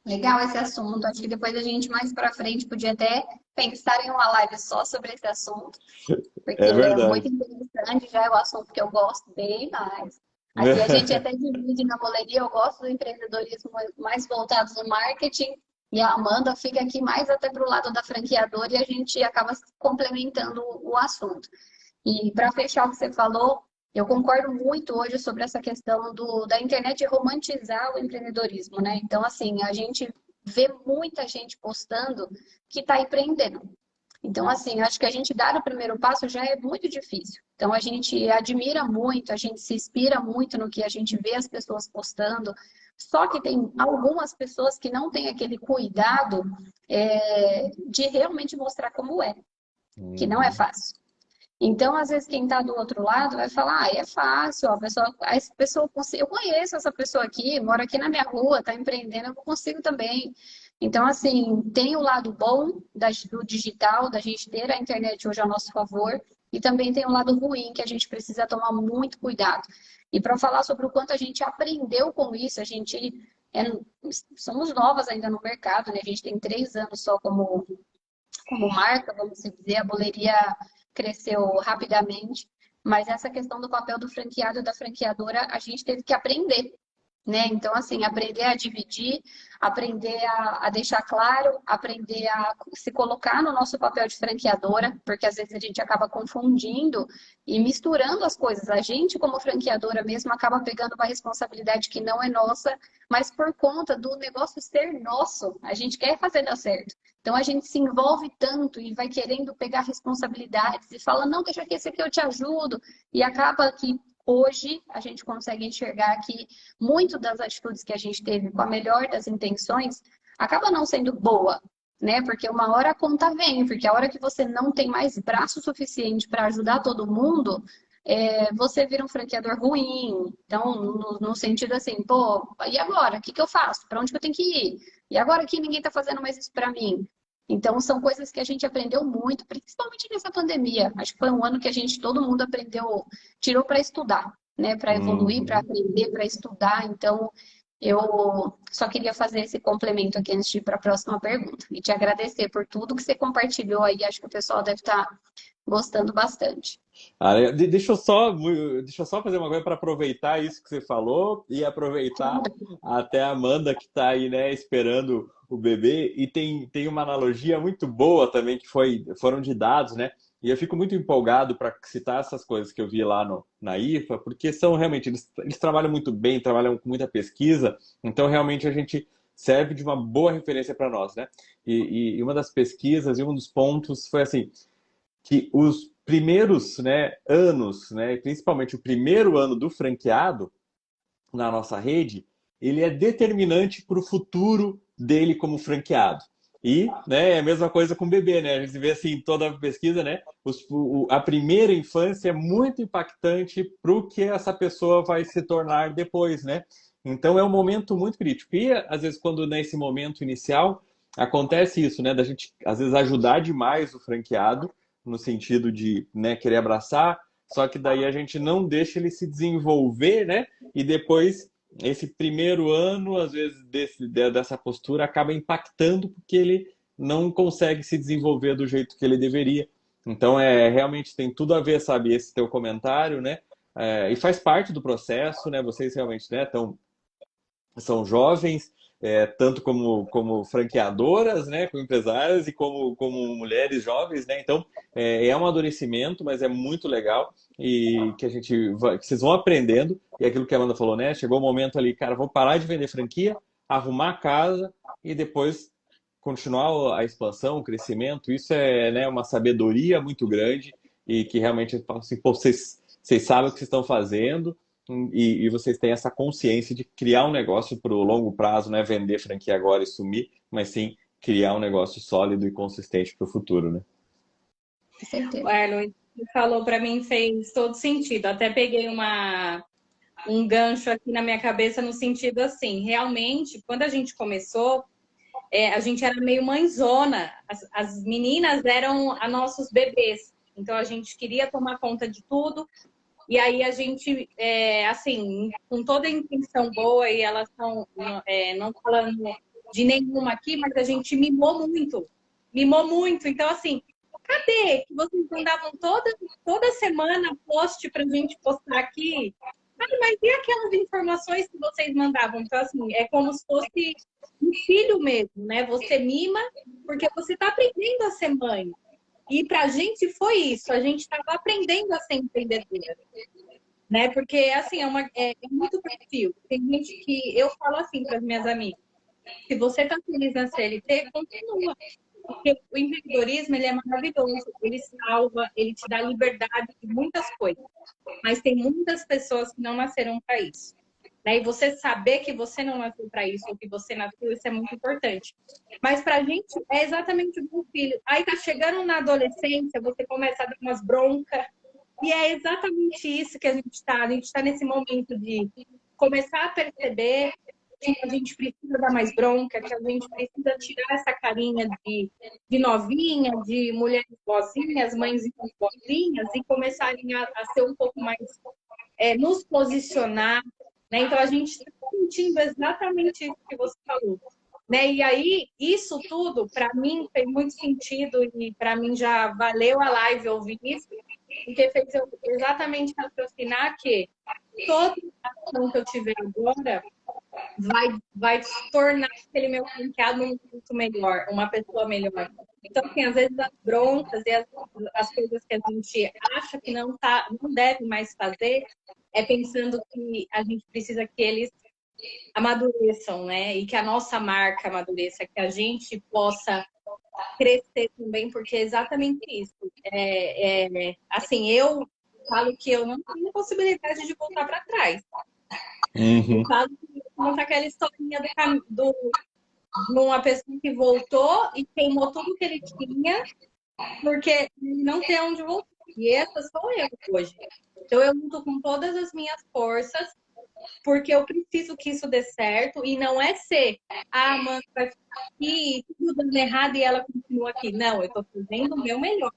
[SPEAKER 1] Legal esse assunto. Acho que depois a gente mais para frente podia até pensar em uma live só sobre esse assunto, porque
[SPEAKER 2] É
[SPEAKER 1] ele é muito
[SPEAKER 2] verdade.
[SPEAKER 1] interessante, já é o assunto que eu gosto bem mais. Aqui a gente até divide na boleria, eu gosto do empreendedorismo mais voltado no marketing, e a Amanda fica aqui mais até para o lado da franqueadora e a gente acaba complementando o assunto. E para fechar o que você falou, eu concordo muito hoje sobre essa questão da internet romantizar o empreendedorismo, né? Então, assim, a gente vê muita gente postando que está empreendendo. Então, assim, acho que a gente dar o primeiro passo já é muito difícil. Então, a gente admira muito, a gente se inspira muito no que a gente vê as pessoas postando. Só que tem algumas pessoas que não têm aquele cuidado de realmente mostrar como é, que não é
[SPEAKER 2] Uhum.
[SPEAKER 1] fácil. Então, às vezes, quem está do outro lado vai falar, é fácil, ó, a pessoa, eu conheço essa pessoa aqui, mora aqui na minha rua, está empreendendo, eu consigo também. Então, assim, tem o lado bom do digital, da gente ter a internet hoje a nosso favor, e também tem o lado ruim, que a gente precisa tomar muito cuidado. E para falar sobre o quanto a gente aprendeu com isso, é, somos novas ainda no mercado, né? A gente tem 3 anos só como marca, vamos dizer, a boleria cresceu rapidamente, mas essa questão do papel do franqueado e da franqueadora, a gente teve que aprender. né? Então, assim, aprender a dividir, aprender a deixar claro, aprender a se colocar no nosso papel de franqueadora, porque às vezes a gente acaba confundindo e misturando as coisas. A gente, como franqueadora mesmo, acaba pegando uma responsabilidade que não é nossa, mas por conta do negócio ser nosso, a gente quer fazer dar certo. Então a gente se envolve tanto e vai querendo pegar responsabilidades e fala, não, deixa aqui, esse aqui eu te ajudo. E acaba que hoje a gente consegue enxergar que muito das atitudes que a gente teve com a melhor das intenções acaba não sendo boa, né? Porque uma hora a conta vem, porque a hora que você não tem mais braço suficiente para ajudar todo mundo, você vira um franqueador ruim. Então, no sentido assim, pô, e agora? O que que eu faço? Para onde que eu tenho que ir? E agora que ninguém está fazendo mais isso para mim? Então, são coisas que a gente aprendeu muito, principalmente nessa pandemia. Acho que foi um ano que a gente, todo mundo aprendeu, tirou para estudar, né? Para evoluir, para
[SPEAKER 2] Uhum.
[SPEAKER 1] aprender, para estudar. Então, eu só queria fazer esse complemento aqui antes de ir para a próxima pergunta. E te agradecer por tudo que você compartilhou aí. Acho que o pessoal deve estar gostando bastante.
[SPEAKER 2] Deixa eu só fazer uma coisa para aproveitar isso que você falou e aproveitar até a Amanda que está aí, né, esperando o bebê. E tem uma analogia muito boa também que foram de dados, né? E eu fico muito empolgado para citar essas coisas que eu vi lá na IFA, porque são realmente, eles trabalham muito bem, trabalham com muita pesquisa, então realmente a gente serve de uma boa referência para nós, né? E uma das pesquisas e um dos pontos foi assim, que os primeiros, né, anos, né, principalmente o primeiro ano do franqueado na nossa rede, ele é determinante para o futuro dele como franqueado. E, né, é a mesma coisa com o bebê, né? A gente vê assim toda a pesquisa, né? A primeira infância é muito impactante para o que essa pessoa vai se tornar depois, né? Então é um momento muito crítico. E às vezes quando nesse momento inicial acontece isso, né? Da gente às vezes ajudar demais o franqueado no sentido de, né, querer abraçar, só que daí a gente não deixa ele se desenvolver, né? E depois esse primeiro ano, às vezes, dessa postura acaba impactando porque ele não consegue se desenvolver do jeito que ele deveria. Então, realmente tem tudo a ver, sabe, esse teu comentário, né? E faz parte do processo, né? Vocês realmente, né, são jovens, tanto como franqueadoras, né, como empresárias e como mulheres jovens, né? Então, é um amadurecimento, mas é muito legal e que vocês vão aprendendo. E aquilo que a Amanda falou, né? Chegou o momento ali, cara, vou parar de vender franquia, arrumar a casa e depois continuar a expansão, o crescimento. Isso é, né, uma sabedoria muito grande e que realmente eu falo assim, pô, vocês sabem o que vocês estão fazendo e vocês têm essa consciência de criar um negócio para o longo prazo, não é vender franquia agora e sumir, mas sim criar um negócio sólido e consistente para o futuro, né?
[SPEAKER 1] Com certeza.
[SPEAKER 3] Erlon, você falou para mim fez todo sentido. Até peguei um gancho aqui na minha cabeça no sentido assim, realmente, quando a gente começou, a gente era meio mãezona. As meninas eram a nossos bebês. Então a gente queria tomar conta de tudo. E aí a gente, assim, com toda a intenção boa, e elas estão não falando de nenhuma aqui, mas a gente mimou muito. Mimou muito. Então, assim, cadê que vocês mandavam toda semana post pra gente postar aqui? Mas e aquelas informações que vocês mandavam? Então, assim, é como se fosse um filho mesmo, né? Você mima porque você está aprendendo a ser mãe. E pra gente foi isso, a gente estava aprendendo a ser empreendedora. Né? Porque, assim, é muito perfil. Tem gente que eu falo assim para as minhas amigas: se você está feliz na CLT, continua. Porque o empreendedorismo ele é maravilhoso, ele salva, ele te dá liberdade de muitas coisas. Mas tem muitas pessoas que não nasceram para isso. Né? E você saber que você não nasceu para isso, ou que você nasceu, isso é muito importante. Mas para a gente é exatamente o meu filho. Aí tá chegando na adolescência, você começa a dar umas broncas. E é exatamente isso que a gente está. A gente está nesse momento de começar a perceber que a gente precisa dar mais bronca, que a gente precisa tirar essa carinha de novinha, de mulheres boazinhas, mães boazinhas, e começarem a ser um pouco mais, nos posicionar. Né? Então, a gente está sentindo exatamente isso que você falou. Né? E aí, isso tudo, para mim, fez muito sentido e para mim já valeu a live ouvir isso, porque fez eu exatamente raciocinar que toda ação que eu tiver agora, vai tornar aquele meu franqueado muito melhor, uma pessoa melhor. Então, assim, às vezes as broncas e as coisas que a gente acha que não deve mais fazer, é pensando que a gente precisa que eles amadureçam, né? E que a nossa marca amadureça, que a gente possa crescer também, porque é exatamente isso. Assim, eu falo que eu não tenho possibilidade de voltar para trás. Eu
[SPEAKER 2] Uhum.
[SPEAKER 3] falo que conta aquela historinha de uma pessoa que voltou e queimou tudo que ele tinha, porque não tem onde voltar. E essa sou eu hoje. Então eu luto com todas as minhas forças, porque eu preciso que isso dê certo, e não é ser, a Amanda vai ficar aqui, tudo dando errado e ela continua aqui. Não, eu estou fazendo o meu melhor.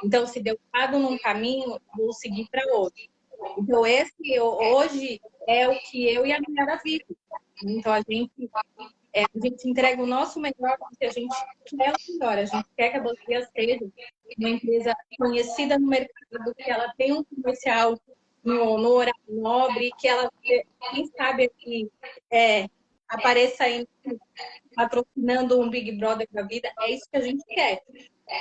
[SPEAKER 3] Então, se deu errado num caminho, vou seguir para outro. Então, esse hoje é o que eu e a Nayara vivem. Então, a gente entrega o nosso melhor porque a gente quer o melhor. A gente quer que a Bocia seja uma empresa conhecida no mercado, que ela tenha um comercial no horário nobre, que ela, quem sabe, aqui, apareça aí patrocinando um Big Brother da vida. É isso que a gente quer.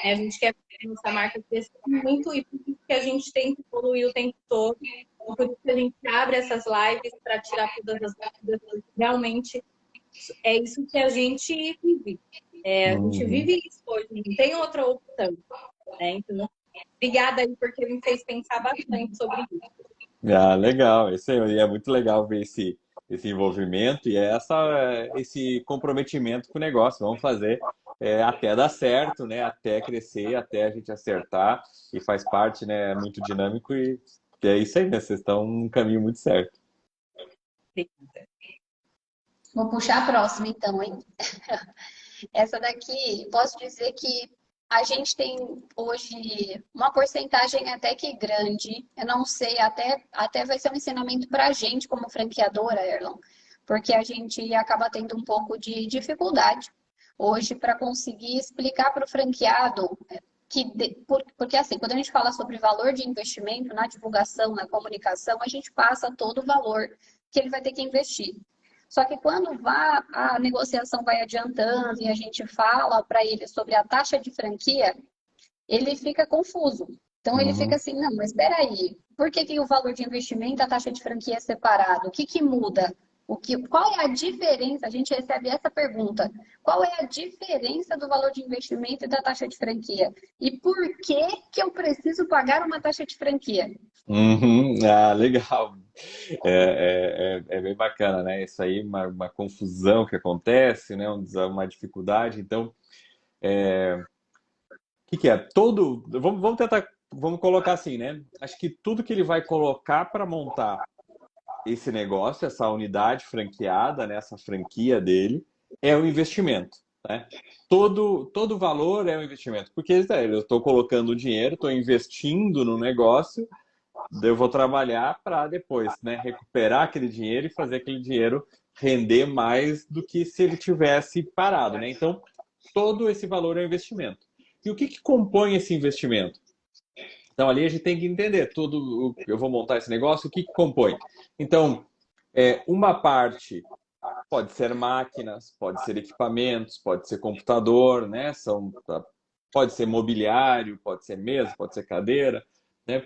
[SPEAKER 3] A gente quer que a nossa marca cresça muito, e por isso que a gente tem que evoluir o tempo todo. E por isso que a gente abre essas lives para tirar todas as dúvidas. Realmente é isso que a gente vive. A gente vive isso hoje, não tem outra opção. Né? Então, obrigada aí, porque me fez pensar bastante sobre isso.
[SPEAKER 2] Ah, legal. Isso aí é muito legal ver esse envolvimento e esse comprometimento com o negócio. Vamos fazer até dar certo, né? Até crescer, até a gente acertar. E faz parte, né? É muito dinâmico e é isso aí, né? Vocês estão num caminho muito certo.
[SPEAKER 1] Vou puxar a próxima, então, hein? Essa daqui, posso dizer que a gente tem hoje uma porcentagem até que grande. Eu não sei, até vai ser um ensinamento para a gente como franqueadora, Erlon, porque a gente acaba tendo um pouco de dificuldade hoje para conseguir explicar para o franqueado porque assim, quando a gente fala sobre valor de investimento na divulgação, na comunicação, a gente passa todo o valor que ele vai ter que investir. Só que quando a negociação vai adiantando e a gente fala para ele sobre a taxa de franquia, ele fica confuso. Então ele fica
[SPEAKER 2] Uhum.
[SPEAKER 1] assim, não, mas espera aí, por que o valor de investimento e a taxa de franquia é separado? O que muda? Qual é a diferença? A gente recebe essa pergunta. Qual é a diferença do valor de investimento e da taxa de franquia? E por que eu preciso pagar uma taxa de franquia?
[SPEAKER 2] Uhum. Ah, legal. É bem bacana, né? Isso aí, uma confusão que acontece, né? Uma dificuldade. Então, o que é? Vamos tentar, vamos colocar assim, né? Acho que tudo que ele vai colocar para montar esse negócio, essa unidade franqueada, né? Essa franquia dele, é o investimento, né? Todo valor é um investimento, porque eu estou colocando dinheiro, estou investindo no negócio, eu vou trabalhar para depois, né, recuperar aquele dinheiro e fazer aquele dinheiro render mais do que se ele tivesse parado, né? Então, todo esse valor é um investimento. E o que compõe esse investimento? Então, ali a gente tem que entender eu vou montar esse negócio, o que compõe? Então, uma parte pode ser máquinas, pode ser equipamentos, pode ser computador, né? Pode ser mobiliário, pode ser mesa, pode ser cadeira, né?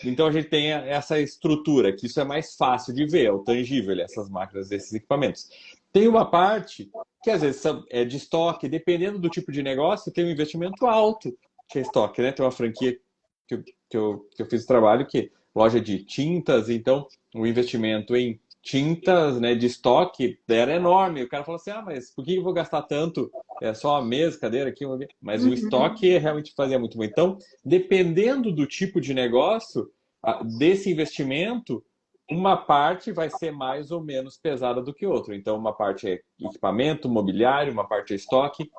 [SPEAKER 2] Então a gente tem essa estrutura, que isso é mais fácil de ver, é o tangível, essas máquinas, esses equipamentos. Tem uma parte que às vezes é de estoque, dependendo do tipo de negócio, tem um investimento alto de estoque, né? Tem uma franquia que eu fiz o trabalho que é loja de tintas, então o investimento em tintas, né, de estoque era enorme. O cara falou assim: ah, mas por que eu vou gastar tanto? É só a mesa, cadeira aqui, mas o estoque realmente fazia muito bom. Então, dependendo do tipo de negócio, desse investimento, uma parte vai ser mais ou menos pesada do que outra. Então, uma parte é equipamento, mobiliário, uma parte é estoque,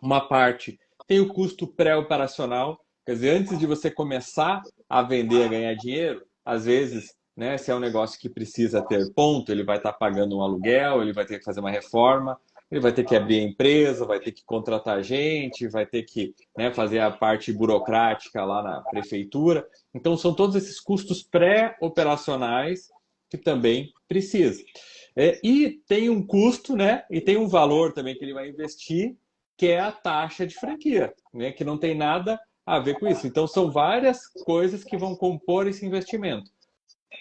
[SPEAKER 2] uma parte tem o custo pré-operacional. Quer dizer, antes de você começar a vender, a ganhar dinheiro, às vezes, né, se é um negócio que precisa ter ponto, ele vai estar pagando um aluguel, ele vai ter que fazer uma reforma, ele vai ter que abrir a empresa, vai ter que contratar gente, vai ter que, né, fazer a parte burocrática lá na prefeitura. Então, são todos esses custos pré-operacionais que também precisa. E tem um custo, né? E tem um valor também que ele vai investir, que é a taxa de franquia, né? Que não tem nada a ver com isso. Então, são várias coisas que vão compor esse investimento.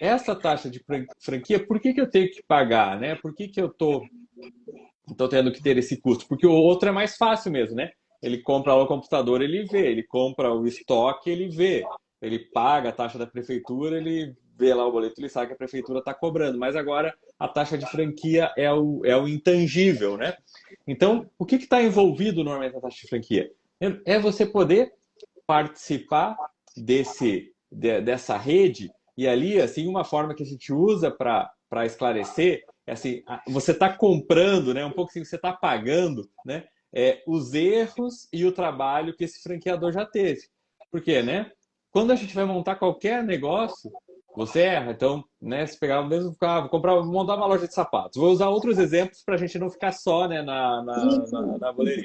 [SPEAKER 2] Essa taxa de franquia, por que eu tenho que pagar, né? Por que eu estou tendo que ter esse custo? Porque o outro é mais fácil mesmo, né? Ele compra lá o computador, ele vê. Ele compra o estoque, ele vê. Ele paga a taxa da prefeitura, ele vê lá o boleto, ele sabe que a prefeitura está cobrando. Mas agora a taxa de franquia é o intangível, né? Então, o que está envolvido normalmente na taxa de franquia? É você poder participar dessa rede. E ali, assim, uma forma que a gente usa para esclarecer é assim, você está comprando, né, um pouco assim, você está pagando, né, os erros e o trabalho que esse franqueador já teve. Por quê, né? Quando a gente vai montar qualquer negócio, você erra. Então, né, se pegar o mesmo carro, montar uma loja de sapatos. Vou usar outros exemplos para a gente não ficar só, né,
[SPEAKER 1] Sim,
[SPEAKER 2] na
[SPEAKER 1] sim.
[SPEAKER 2] boleria.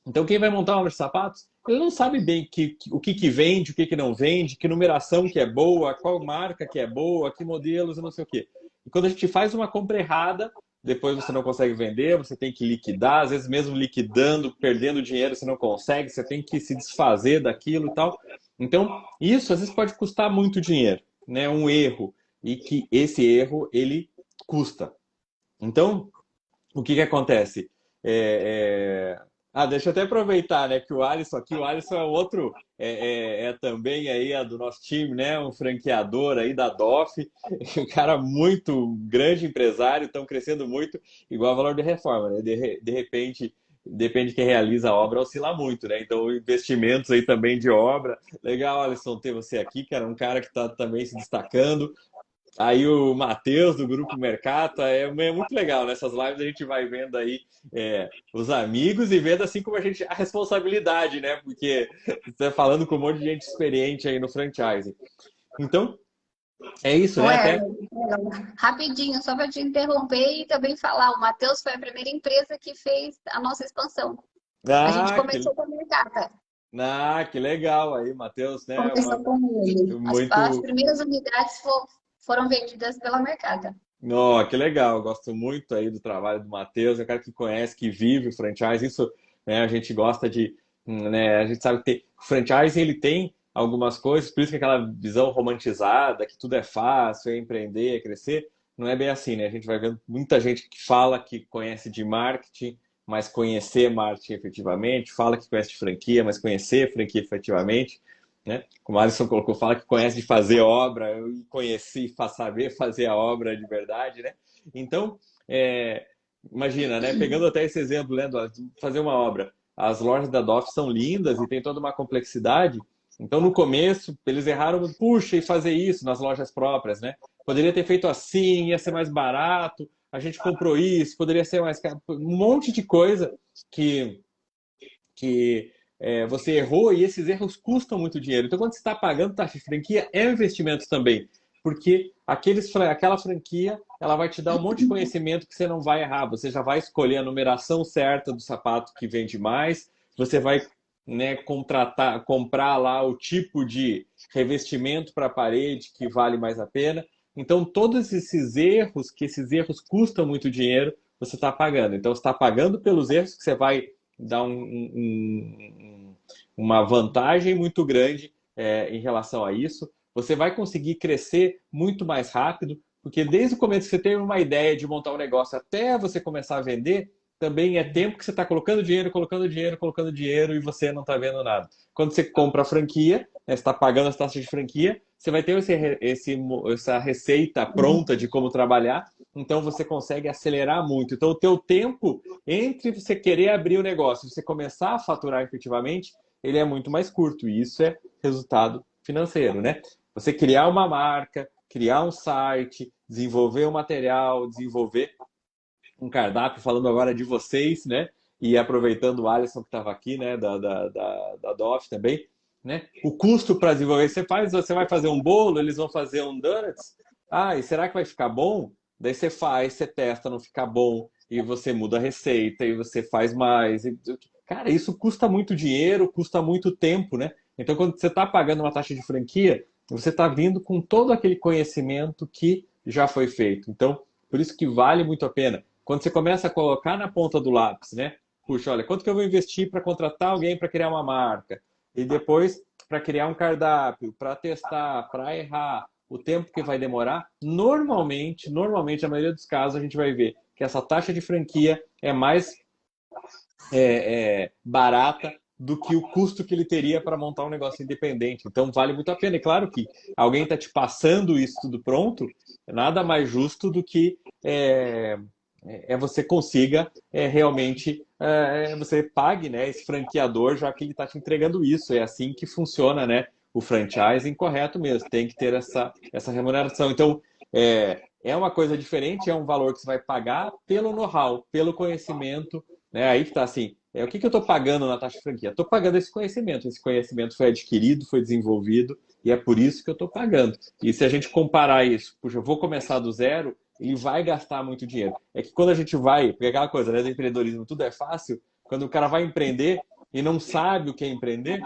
[SPEAKER 2] Então, quem vai montar uma loja de sapatos, ele não sabe bem o que vende, o que não vende, que numeração que é boa, qual marca que é boa, que modelos e não sei o quê. E quando a gente faz uma compra errada, depois você não consegue vender, você tem que liquidar, às vezes mesmo liquidando, perdendo dinheiro, você não consegue, você tem que se desfazer daquilo e tal. Então, isso às vezes pode custar muito dinheiro, né? Um erro. E que esse erro, ele custa. Então, o que acontece? Deixa eu até aproveitar, né, que o Alisson aqui, o Alisson é outro, também aí do nosso time, né, um franqueador aí da DOF, um cara muito grande empresário, estão crescendo muito, igual a Valor de Reforma, né, de repente, depende de quem realiza a obra, oscila muito, né, então investimentos aí também de obra, legal, Alisson, ter você aqui, cara, um cara que está também se destacando. Aí o Matheus, do Grupo Mercato, é muito legal. Nessas lives a gente vai vendo aí os amigos e vendo assim como a responsabilidade, né? Porque você está falando com um monte de gente experiente aí no franchising. Então, é isso, né?
[SPEAKER 1] Ué,
[SPEAKER 2] Até.
[SPEAKER 1] rapidinho, só para te interromper e também falar, o Matheus foi a primeira empresa que fez a nossa expansão. A gente
[SPEAKER 2] Ah,
[SPEAKER 1] começou com a Mercata,
[SPEAKER 2] que legal aí, Matheus, né?
[SPEAKER 1] começou com ele. As
[SPEAKER 2] Muito.
[SPEAKER 1] primeiras unidades foram vendidas pela Mercata.
[SPEAKER 2] Oh, que legal, gosto muito aí do trabalho do Matheus, é um cara que conhece, que vive o franchise, isso, né, a gente gosta de, né, a gente sabe que o franchise ele tem algumas coisas, por isso que aquela visão romantizada, que tudo é fácil, é empreender, é crescer, não é bem assim, né? A gente vai vendo muita gente que fala que conhece de marketing, mas conhecer marketing efetivamente, fala que conhece de franquia, mas conhecer franquia efetivamente, né? Como o Alisson colocou, fala que conhece de fazer obra, eu conheci, saber fazer a obra de verdade, né? Então, imagina, né? Pegando até esse exemplo, né, fazer uma obra. As lojas da DOF são lindas e tem toda uma complexidade. Então, no começo, eles erraram, puxa, e fazer isso nas lojas próprias, né? Poderia ter feito assim, ia ser mais barato, a gente comprou isso, poderia ser mais caro, um monte de coisa que você errou e esses erros custam muito dinheiro. Então, quando você está pagando taxa de franquia, é um investimento também, porque aquela franquia ela vai te dar um monte de conhecimento que você não vai errar. Você já vai escolher a numeração certa do sapato que vende mais, você vai, né, comprar lá o tipo de revestimento para a parede que vale mais a pena. Então, todos esses erros, que esses erros custam muito dinheiro, você está pagando. Então, você está pagando pelos erros que você vai dar uma vantagem muito grande em relação a isso. Você vai conseguir crescer muito mais rápido, porque desde o começo que você teve uma ideia de montar um negócio até você começar a vender, também é tempo que você está colocando dinheiro, colocando dinheiro, colocando dinheiro e você não está vendo nada. Quando você compra a franquia, né, você está pagando as taxas de franquia, você vai ter essa receita pronta de como trabalhar, então você consegue acelerar muito. Então o teu tempo entre você querer abrir o negócio e você começar a faturar efetivamente, ele é muito mais curto. E isso é resultado financeiro, né? Você criar uma marca, criar um site, desenvolver um material, desenvolver um cardápio, falando agora de vocês, né? E aproveitando o Alisson que estava aqui, né? Da DOF também, né? O custo para desenvolver, você vai fazer um bolo, eles vão fazer um donuts. E será que vai ficar bom? Daí você faz, você testa, não fica bom, e você muda a receita, e você faz mais. Cara, isso custa muito dinheiro, custa muito tempo, né? Então, quando você está pagando uma taxa de franquia, você está vindo com todo aquele conhecimento que já foi feito. Então, por isso que vale muito a pena. Quando você começa a colocar na ponta do lápis, né? Puxa, olha, quanto que eu vou investir para contratar alguém para criar uma marca? E depois para criar um cardápio, para testar, para errar, o tempo que vai demorar, normalmente, na maioria dos casos, a gente vai ver que essa taxa de franquia é mais barata do que o custo que ele teria para montar um negócio independente. Então, vale muito a pena. E claro que alguém está te passando isso tudo pronto, nada mais justo do que você consiga realmente você pague, né, esse franqueador, já que ele está te entregando isso. É assim que funciona, né, o franchising correto mesmo. Tem que ter essa remuneração. Então, é uma coisa diferente, é um valor que você vai pagar pelo know-how, pelo conhecimento, né? Aí que está assim, o que eu estou pagando na taxa de franquia? Estou pagando esse conhecimento foi adquirido, foi desenvolvido, e é por isso que eu estou pagando. E se a gente comparar isso, puxa, eu vou começar do zero, ele vai gastar muito dinheiro. É que quando a gente vai, porque aquela coisa, né, do empreendedorismo, tudo é fácil, quando o cara vai empreender e não sabe o que é empreender,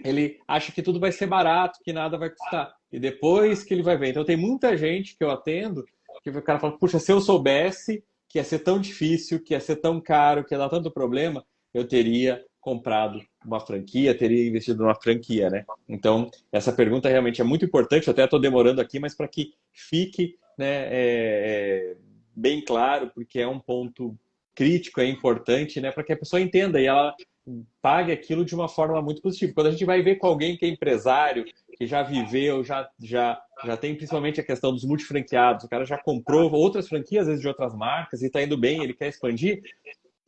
[SPEAKER 2] ele acha que tudo vai ser barato, que nada vai custar. E depois que ele vai ver. Então tem muita gente que eu atendo que o cara fala, puxa, se eu soubesse que ia ser tão difícil, que ia ser tão caro, que ia dar tanto problema, eu teria comprado uma franquia, teria investido numa franquia, né? Então, essa pergunta realmente é muito importante, eu até estou demorando aqui, mas para que fique, né, bem claro, porque é um ponto crítico, é importante, né, para que a pessoa entenda e ela pague aquilo de uma forma muito positiva. Quando a gente vai ver com alguém que é empresário, que já viveu, já tem principalmente a questão dos multifranqueados, o cara já comprou outras franquias, às vezes de outras marcas, e está indo bem, ele quer expandir.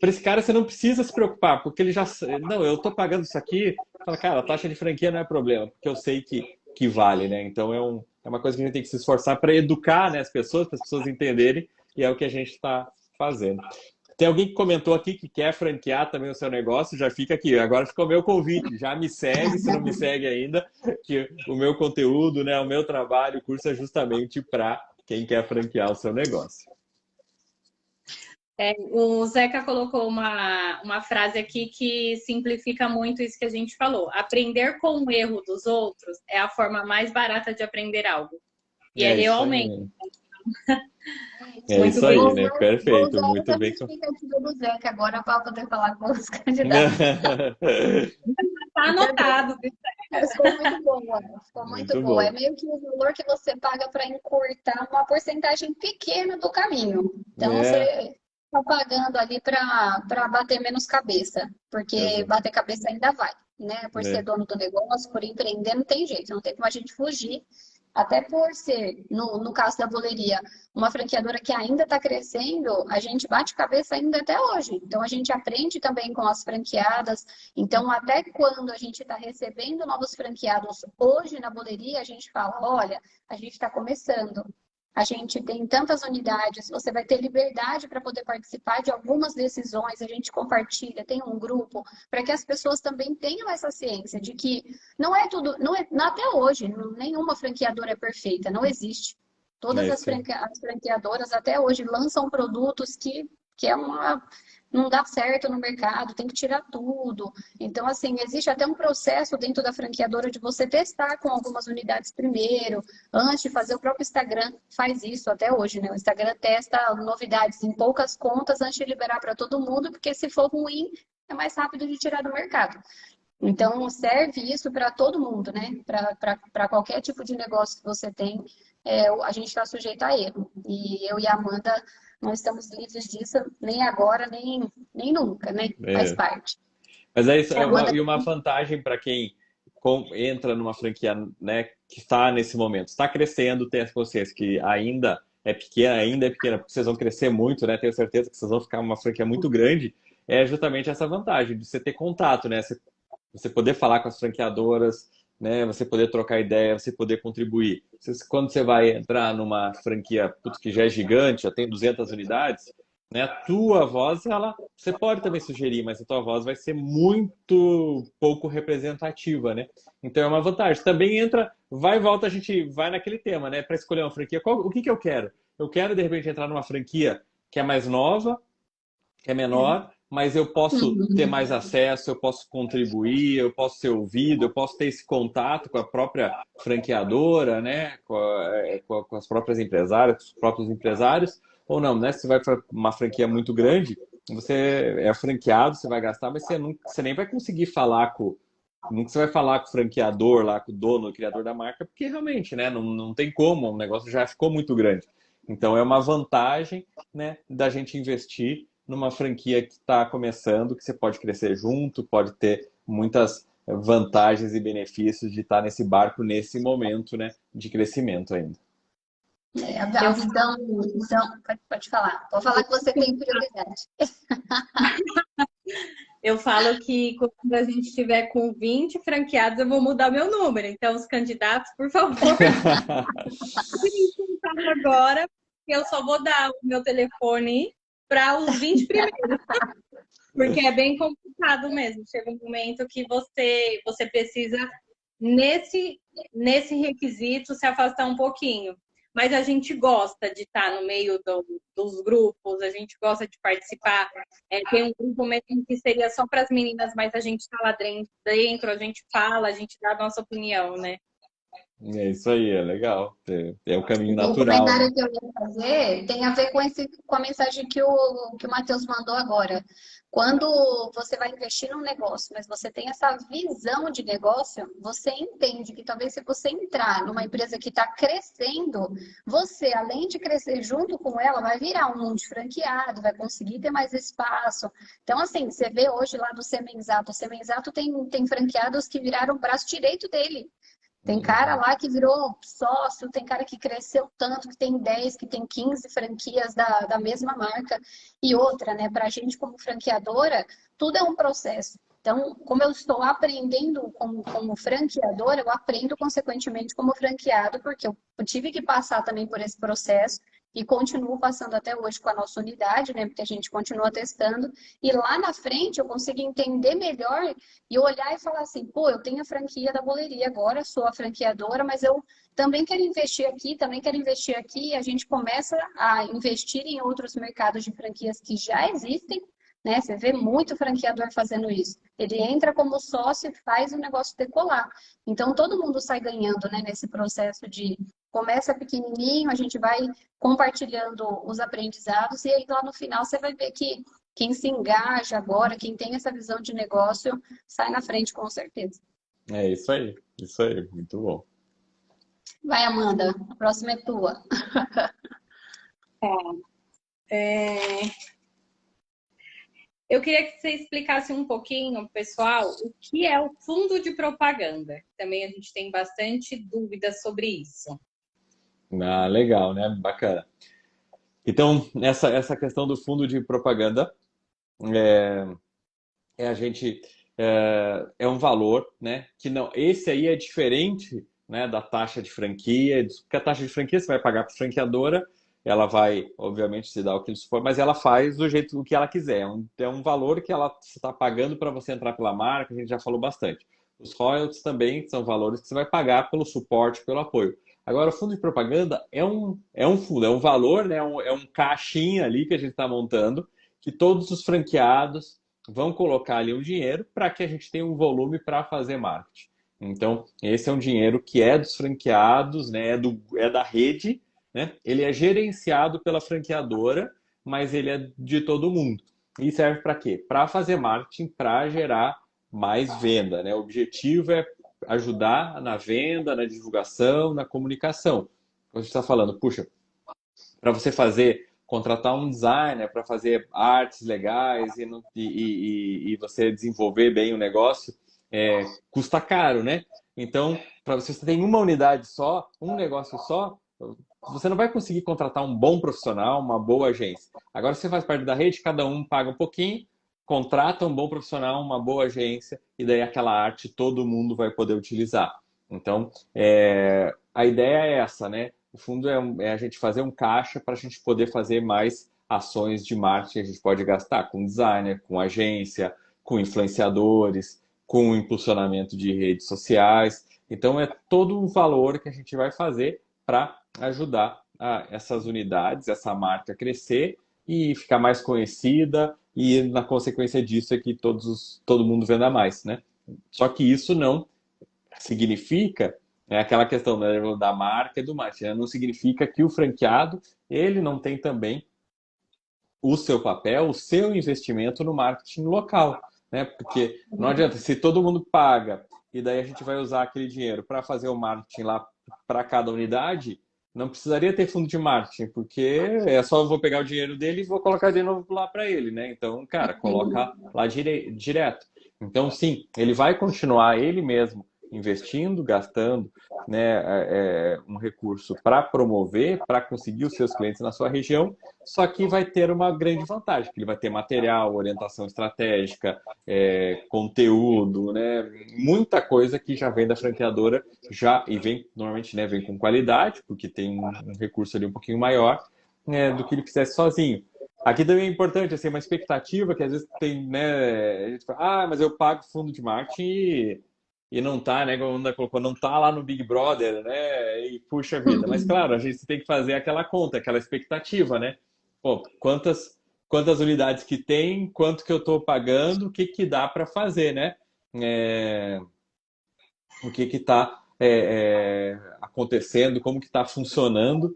[SPEAKER 2] Para esse cara, você não precisa se preocupar, porque ele já. Não, eu estou pagando isso aqui. Fala, cara, a taxa de franquia não é problema, porque eu sei que vale, né? Então é uma coisa que a gente tem que se esforçar para educar, né, as pessoas, para as pessoas entenderem, e é o que a gente está fazendo. Tem alguém que comentou aqui que quer franquear também o seu negócio, já fica aqui. Agora ficou o meu convite, já me segue, se não me segue ainda, que o meu conteúdo, né, o meu trabalho, o curso é justamente para quem quer franquear o seu negócio.
[SPEAKER 3] O Zeca colocou uma frase aqui que simplifica muito isso que a gente falou. Aprender com o erro dos outros é a forma mais barata de aprender algo. E é realmente.
[SPEAKER 2] É isso aí, né? Perfeito, muito bem.
[SPEAKER 1] Do Zeca agora para poder falar com os candidatos.
[SPEAKER 3] Tá anotado.
[SPEAKER 1] Ficou muito boa. Ficou muito boa. É meio que o valor que você paga para encurtar uma porcentagem pequena do caminho. Então, você está pagando ali para bater menos cabeça. Porque bater cabeça ainda vai, né? Por ser dono do negócio, por empreender, não tem jeito. Não tem como a gente fugir. Até por ser, no caso da boleria, uma franqueadora que ainda está crescendo, a gente bate cabeça ainda até hoje. Então, a gente aprende também com as franqueadas. Então, até quando a gente está recebendo novos franqueados hoje na boleria, a gente fala, olha, a gente está começando. A gente tem tantas unidades, você vai ter liberdade para poder participar de algumas decisões, a gente compartilha, tem um grupo, para que as pessoas também tenham essa ciência de que não é tudo, até hoje, nenhuma franqueadora é perfeita, não existe. Todas as franqueadoras até hoje lançam produtos que não dá certo no mercado, tem que tirar tudo. Então, assim, existe até um processo dentro da franqueadora de você testar com algumas unidades primeiro, antes de fazer. O próprio Instagram faz isso até hoje, né? O Instagram testa novidades em poucas contas antes de liberar para todo mundo, porque se for ruim, é mais rápido de tirar do mercado. Então, serve isso para todo mundo, né? Para qualquer tipo de negócio que você tem, a gente está sujeito a erro. E eu e a Amanda não estamos livres disso, nem agora, nem nunca, né? Faz parte.
[SPEAKER 2] Mas é isso, e uma vantagem para quem entra numa franquia, né, que está nesse momento, está crescendo, tem essa consciência que ainda é pequena, porque vocês vão crescer muito, né? Tenho certeza que vocês vão ficar uma franquia muito grande, é justamente essa vantagem de você ter contato, né? Você poder falar com as franqueadoras, né? Você poder trocar ideia, você poder contribuir. Quando você vai entrar numa franquia que já é gigante, já tem 200 unidades, né? A tua voz, você pode também sugerir, mas a tua voz vai ser muito pouco representativa, né? Então é uma vantagem. Também vai e volta, a gente vai naquele tema, né? Para escolher uma franquia, o que eu quero? Eu quero, de repente, entrar numa franquia que é mais nova, que é menor, mas eu posso ter
[SPEAKER 1] Uhum.
[SPEAKER 2] mais acesso, eu posso contribuir, eu posso ser ouvido, eu posso ter esse contato com a própria franqueadora, né? Com as próprias empresárias, com os próprios empresários, ou não, né? Se você vai para uma franquia muito grande, você é franqueado, você vai gastar, mas você nem vai conseguir falar com. Nunca você vai falar com o franqueador lá, com o dono, o criador da marca, porque realmente, né, não tem como, o negócio já ficou muito grande. Então é uma vantagem, né, da gente investir numa franquia que está começando, que você pode crescer junto, pode ter muitas vantagens e benefícios de estar nesse barco nesse momento, né, de crescimento ainda.
[SPEAKER 1] A
[SPEAKER 3] Eu
[SPEAKER 1] visão, pode falar. Pode falar que você tem prioridade.
[SPEAKER 3] Eu falo que quando a gente estiver com 20 franqueados, eu vou mudar meu número. Então, os candidatos, por favor, me contatam agora, que eu só vou dar o meu telefone para os 20 primeiros, porque é bem complicado mesmo. Chega um momento que você precisa, nesse requisito, se afastar um pouquinho. Mas a gente gosta de estar no meio dos grupos, a gente gosta de participar. Tem um grupo mesmo que seria só para as meninas, mas a gente está lá dentro, a gente fala, a gente dá a nossa opinião, né?
[SPEAKER 2] É isso aí, é legal. É o caminho
[SPEAKER 1] O
[SPEAKER 2] natural, né?
[SPEAKER 1] comentário que eu ia fazer tem a ver com a mensagem que o Matheus mandou agora. Quando você vai investir num negócio, mas você tem essa visão de negócio, você entende que talvez se você entrar numa empresa que está crescendo, você, além de crescer junto com ela, vai virar um multifranqueado, vai conseguir ter mais espaço. Então, assim, você vê hoje lá do Semenzato, o Semenzato tem franqueados que viraram o braço direito dele. Tem cara
[SPEAKER 2] Uhum.
[SPEAKER 1] lá que virou sócio, tem cara que cresceu tanto, que tem 10, que tem 15 franquias da mesma marca. E outra, né? Para a gente como franqueadora, tudo é um processo. Então, como eu estou aprendendo como franqueadora, eu aprendo consequentemente como franqueado, porque eu tive que passar também por esse processo e continuo passando até hoje com a nossa unidade, né? Porque a gente continua testando. E lá na frente eu consigo entender melhor e olhar e falar assim, pô, eu tenho a franquia da boleria agora, sou a franqueadora, mas eu também quero investir aqui, também quero investir aqui, e a gente começa a investir em outros mercados de franquias que já existem, né? Você vê muito franqueador fazendo isso. Ele entra como sócio e faz o negócio decolar. Então todo mundo sai ganhando, né, nesse processo de começa pequenininho, a gente vai compartilhando os aprendizados, e aí lá no final você vai ver que quem se engaja agora, quem tem essa visão de negócio, sai na frente com certeza.
[SPEAKER 2] É isso aí, muito bom.
[SPEAKER 1] Vai, Amanda, a próxima é tua.
[SPEAKER 3] É, Eu queria que você explicasse um pouquinho, pessoal, o que é o fundo de propaganda. Também a gente tem bastante dúvidas sobre isso.
[SPEAKER 2] Ah, legal, né? Bacana. Então, essa questão do fundo de propaganda a gente é um valor, né? Que não, esse aí é diferente, né, da taxa de franquia, porque a taxa de franquia você vai pagar para a franqueadora, ela vai, obviamente, te dar o que for, mas ela faz do jeito o que ela quiser. É um valor que ela está pagando para você entrar pela marca, a gente já falou bastante. Os royalties também são valores que você vai pagar pelo suporte, pelo apoio. Agora, o fundo de propaganda é um fundo, é um valor, né? É um caixinha ali que a gente está montando, que todos os franqueados vão colocar ali um dinheiro para que a gente tenha um volume para fazer marketing. Então, esse é um dinheiro que é dos franqueados, né? É da rede, né? Ele é gerenciado pela franqueadora, mas ele é de todo mundo. E serve para quê? Para fazer marketing, para gerar mais venda, né? O objetivo é ajudar na venda, na divulgação, na comunicação. A gente está falando, puxa, para você contratar um designer para fazer artes legais e você desenvolver bem o negócio, custa caro, né? Então, para você ter uma unidade só, um negócio só, você não vai conseguir contratar um bom profissional, uma boa agência. Agora você faz parte da rede, cada um paga um pouquinho, contrata um bom profissional, uma boa agência, e daí aquela arte todo mundo vai poder utilizar. Então, a ideia é essa, né? O fundo é a gente fazer um caixa para a gente poder fazer mais ações de marketing. A gente pode gastar com designer, com agência, com influenciadores, com impulsionamento de redes sociais. Então, é todo um valor que a gente vai fazer para ajudar essas unidades, essa marca a crescer e ficar mais conhecida, e na consequência disso é que todo mundo venda mais, né? Só que isso não significa, é aquela questão, né, da marca e do marketing, né? Não significa que o franqueado ele não tem também o seu papel, o seu investimento no marketing local, né? Porque não adianta, se todo mundo paga e daí a gente vai usar aquele dinheiro para fazer o marketing lá para cada unidade, não precisaria ter fundo de marketing, porque é só eu vou pegar o dinheiro dele e vou colocar de novo lá para ele, né? Então, cara, coloca lá direto. Então, sim, ele vai continuar ele mesmo investindo, gastando, né, um recurso para promover, para conseguir os seus clientes na sua região, só que vai ter uma grande vantagem, que ele vai ter material, orientação estratégica, conteúdo, né? Muita coisa que já vem da franqueadora já e vem normalmente, né, vem com qualidade, porque tem um recurso ali um pouquinho maior, né, do que ele fizesse sozinho. Aqui também é importante assim, uma expectativa que às vezes tem, né, a gente fala, mas eu pago fundo de marketing e não tá, né, como a Amanda colocou, não tá lá no Big Brother, né? E puxa vida. Mas claro, a gente tem que fazer aquela conta, aquela expectativa, né? Pô, quantas unidades que tem, quanto que eu estou pagando, o que que dá para fazer, né? O que que está acontecendo, como que está funcionando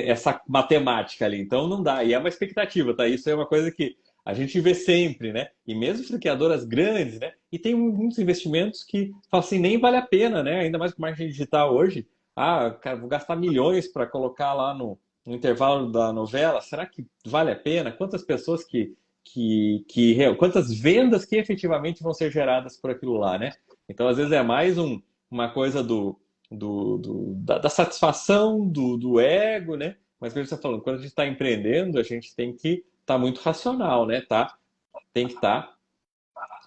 [SPEAKER 2] essa matemática ali. Então não dá. E é uma expectativa, tá? Isso é uma coisa que a gente vê sempre, né? E mesmo franqueadoras grandes, né? E tem muitos investimentos que falam assim, nem vale a pena, né? Ainda mais com marketing digital hoje. Ah, cara, vou gastar milhões para colocar lá no intervalo da novela. Será que vale a pena? Quantas pessoas quantas vendas que efetivamente vão ser geradas por aquilo lá, né? Então, às vezes é mais uma coisa da satisfação, do ego, né? Mas como você está falando, quando a gente está empreendendo, a gente tem que estar muito racional, né? Tem que estar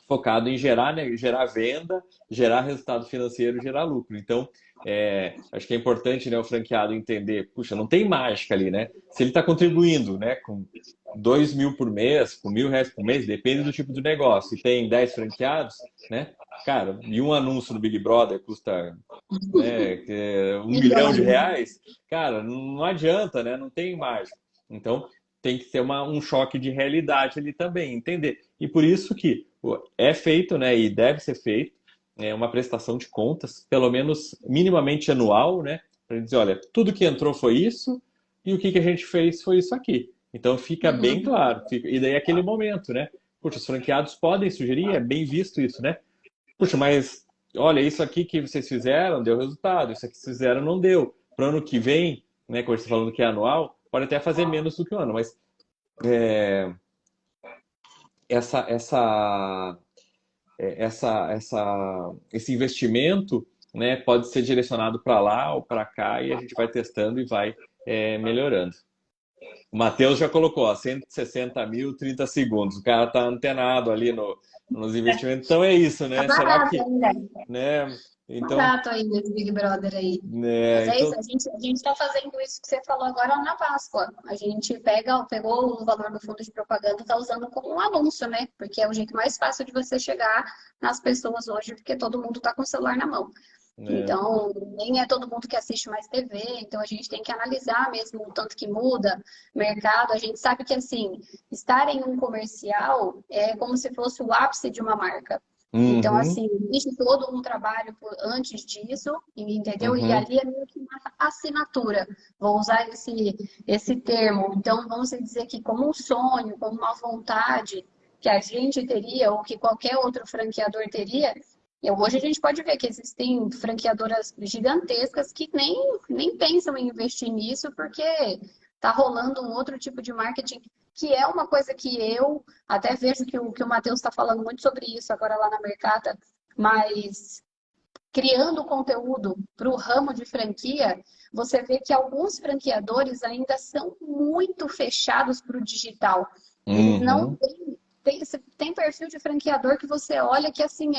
[SPEAKER 2] focado em gerar, né, gerar venda, gerar resultado financeiro, gerar lucro. Então, acho que é importante, né, o franqueado entender, puxa, não tem mágica ali, né? Se ele está contribuindo, né, com 2.000 por mês, com R$ 1.000 por mês, depende do tipo de negócio. E tem 10 franqueados, né? Cara, e um anúncio no Big Brother custa, né, R$ 1 milhão, cara, não adianta, né? Não tem mágica. Então, tem que ter um choque de realidade ali também, entender. E por isso que é feito, né, e deve ser feito, uma prestação de contas, pelo menos minimamente anual, né, para dizer, olha, tudo que entrou foi isso e o que que a gente fez foi isso aqui. Então fica bem claro. E daí é aquele momento, né? Puxa, os franqueados podem sugerir, é bem visto isso, né? Puxa, mas olha, isso aqui que vocês fizeram deu resultado, isso aqui que vocês fizeram não deu. Para o ano que vem, né, como você está falando que é anual, pode até fazer menos do que um ano, mas essa, essa, esse investimento, né, pode ser direcionado para lá ou para cá e a gente vai testando e vai melhorando. O Matheus já colocou, ó, 160 mil, 30 segundos. O cara tá antenado ali nos investimentos. Então é isso,
[SPEAKER 1] Tá
[SPEAKER 2] né? Será
[SPEAKER 1] barato
[SPEAKER 2] que,
[SPEAKER 1] ainda.
[SPEAKER 2] né?
[SPEAKER 1] Tá
[SPEAKER 2] Então,
[SPEAKER 1] barato ainda esse Big Brother aí. Mas
[SPEAKER 2] né?
[SPEAKER 1] é isso,
[SPEAKER 2] Então,
[SPEAKER 1] a gente tá fazendo isso que você falou agora na Páscoa. A gente pegou o valor do fundo de propaganda e tá usando como um anúncio, né? Porque é o jeito mais fácil de você chegar nas pessoas hoje, porque todo mundo tá com o celular na mão.
[SPEAKER 2] né?
[SPEAKER 1] Então, nem é todo mundo que assiste mais TV, então a gente tem que analisar mesmo o tanto que muda mercado. A gente sabe que, assim, estar em um comercial é como se fosse o ápice de uma marca. Então,
[SPEAKER 2] Uhum,
[SPEAKER 1] assim, existe todo um trabalho antes disso, entendeu? E
[SPEAKER 2] uhum,
[SPEAKER 1] ali é meio que uma assinatura. Vou usar esse termo. Então, vamos dizer que como um sonho, como uma vontade que a gente teria, ou que qualquer outro franqueador teria, hoje a gente pode ver que existem franqueadoras gigantescas que nem pensam em investir nisso, porque está rolando um outro tipo de marketing, que é uma coisa que eu até vejo que o Matheus está falando muito sobre isso agora lá na Mercata, mas criando conteúdo para o ramo de franquia, você vê que alguns franqueadores ainda são muito fechados para o digital. Eles não
[SPEAKER 2] uhum.
[SPEAKER 1] tem perfil de franqueador que você olha que assim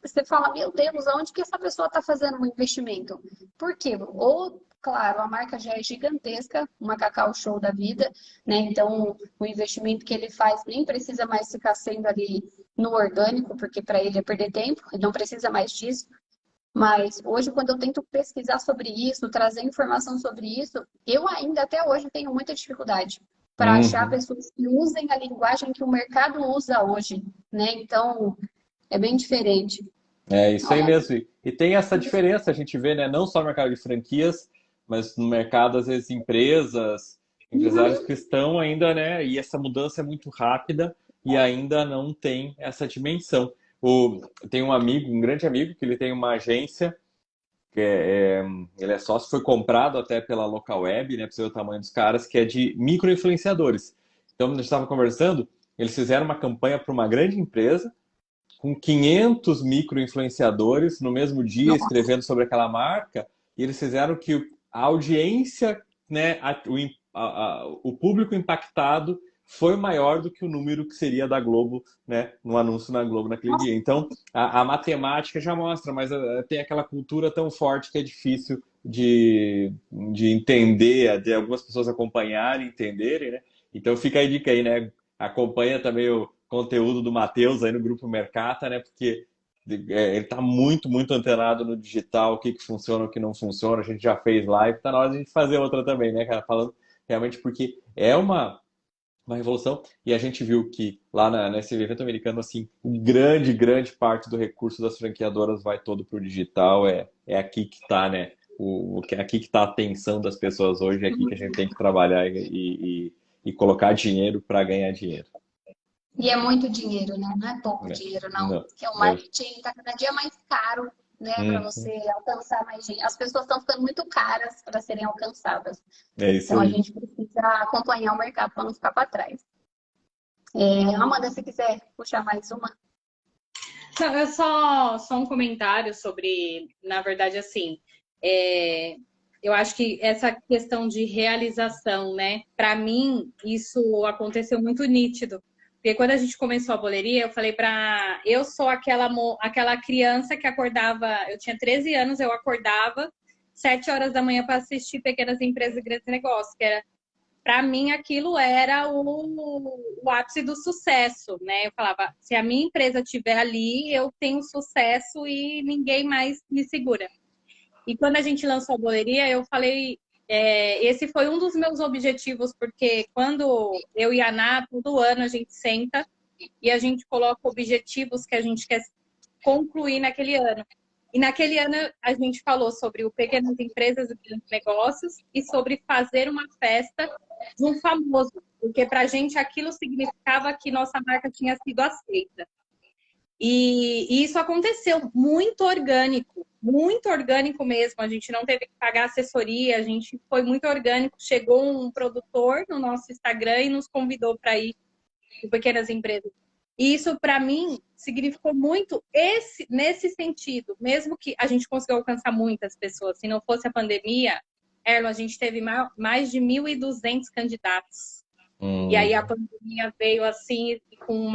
[SPEAKER 1] você fala, meu Deus, aonde que essa pessoa está fazendo um investimento? Por quê? Ou, claro, a marca já é gigantesca, uma Cacau Show da vida, né? Então o investimento que ele faz nem precisa mais ficar sendo ali no orgânico, porque para ele é perder tempo, ele não precisa mais disso. Mas hoje, quando eu tento pesquisar sobre isso, trazer informação sobre isso, eu ainda até hoje tenho muita dificuldade para achar
[SPEAKER 2] Uhum.
[SPEAKER 1] pessoas que usem a linguagem que o mercado usa hoje, né? Então, é bem diferente.
[SPEAKER 2] É isso aí
[SPEAKER 1] Olha,
[SPEAKER 2] mesmo. E tem essa diferença, a gente vê, né? Não só no mercado de franquias, mas no mercado, às vezes, empresas, empresários
[SPEAKER 1] uhum,
[SPEAKER 2] que estão ainda, né? E essa mudança é muito rápida e ainda não tem essa dimensão. Tem um amigo, um grande amigo, que ele tem uma agência, que ele é sócio, foi comprado até pela Local Web, né? Para você ver o tamanho dos caras, que é de micro-influenciadores. Então, a gente estava conversando, eles fizeram uma campanha para uma grande empresa com 500 micro-influenciadores no mesmo dia
[SPEAKER 1] nossa,
[SPEAKER 2] escrevendo sobre aquela marca, e eles fizeram que a audiência, né, o público impactado foi maior do que o número que seria da Globo, né, no anúncio na Globo naquele dia. Então, a matemática já mostra, mas tem aquela cultura tão forte que é difícil de entender, de algumas pessoas acompanharem, entenderem, né? Então fica a dica aí, né? Acompanha também o conteúdo do Matheus aí no Grupo Mercata, né? Porque ele está muito, muito antenado no digital, o que que funciona, o que não funciona. A gente já fez live, tá na hora de a gente fazer outra também, né, cara? Falando realmente porque é uma revolução e a gente viu que lá nesse evento americano, assim, grande, grande parte do recurso das franqueadoras vai todo para o digital. É aqui que está, né? É aqui que está a atenção das pessoas hoje, é aqui que a gente tem que trabalhar e colocar dinheiro para ganhar dinheiro.
[SPEAKER 1] e é muito dinheiro, né? Não é pouco
[SPEAKER 2] Né?
[SPEAKER 1] dinheiro, não.
[SPEAKER 2] Não.
[SPEAKER 1] Porque o
[SPEAKER 2] É,
[SPEAKER 1] marketing está cada dia mais caro, né? Para
[SPEAKER 2] uhum.
[SPEAKER 1] você alcançar mais gente. As pessoas estão ficando muito caras para serem alcançadas.
[SPEAKER 2] É isso
[SPEAKER 1] Então a
[SPEAKER 2] aí.
[SPEAKER 1] gente precisa acompanhar o mercado para não ficar para trás. Amanda, se quiser puxar mais uma.
[SPEAKER 3] Não, só um comentário sobre, na verdade, assim, é, eu acho que essa questão de realização, né? Para mim, isso aconteceu muito nítido. Porque quando a gente começou a boleria, eu falei para. Eu sou aquela criança que acordava. Eu tinha 13 anos, eu acordava 7 horas da manhã para assistir Pequenas Empresas e Grandes Negócios, que era para mim aquilo era o ápice do sucesso, né? Eu falava, se a minha empresa estiver ali, eu tenho sucesso e ninguém mais me segura. E quando a gente lançou a boleria, eu falei, esse foi um dos meus objetivos, porque quando eu e a Ana, todo ano a gente senta e a gente coloca objetivos que a gente quer concluir naquele ano. E naquele ano a gente falou sobre o pequenas empresas e grandes negócios e sobre fazer uma festa de um famoso, porque para a gente aquilo significava que nossa marca tinha sido aceita. E isso aconteceu muito orgânico mesmo. A gente não teve que pagar assessoria, a gente foi muito orgânico. Chegou um produtor no nosso Instagram e nos convidou para ir para Pequenas Empresas. E isso, para mim, significou muito nesse sentido. Mesmo que a gente conseguiu alcançar muitas pessoas, se não fosse a pandemia, Erlon, a gente teve mais de 1.200 candidatos. E aí a
[SPEAKER 2] Hum.
[SPEAKER 3] pandemia veio assim com uma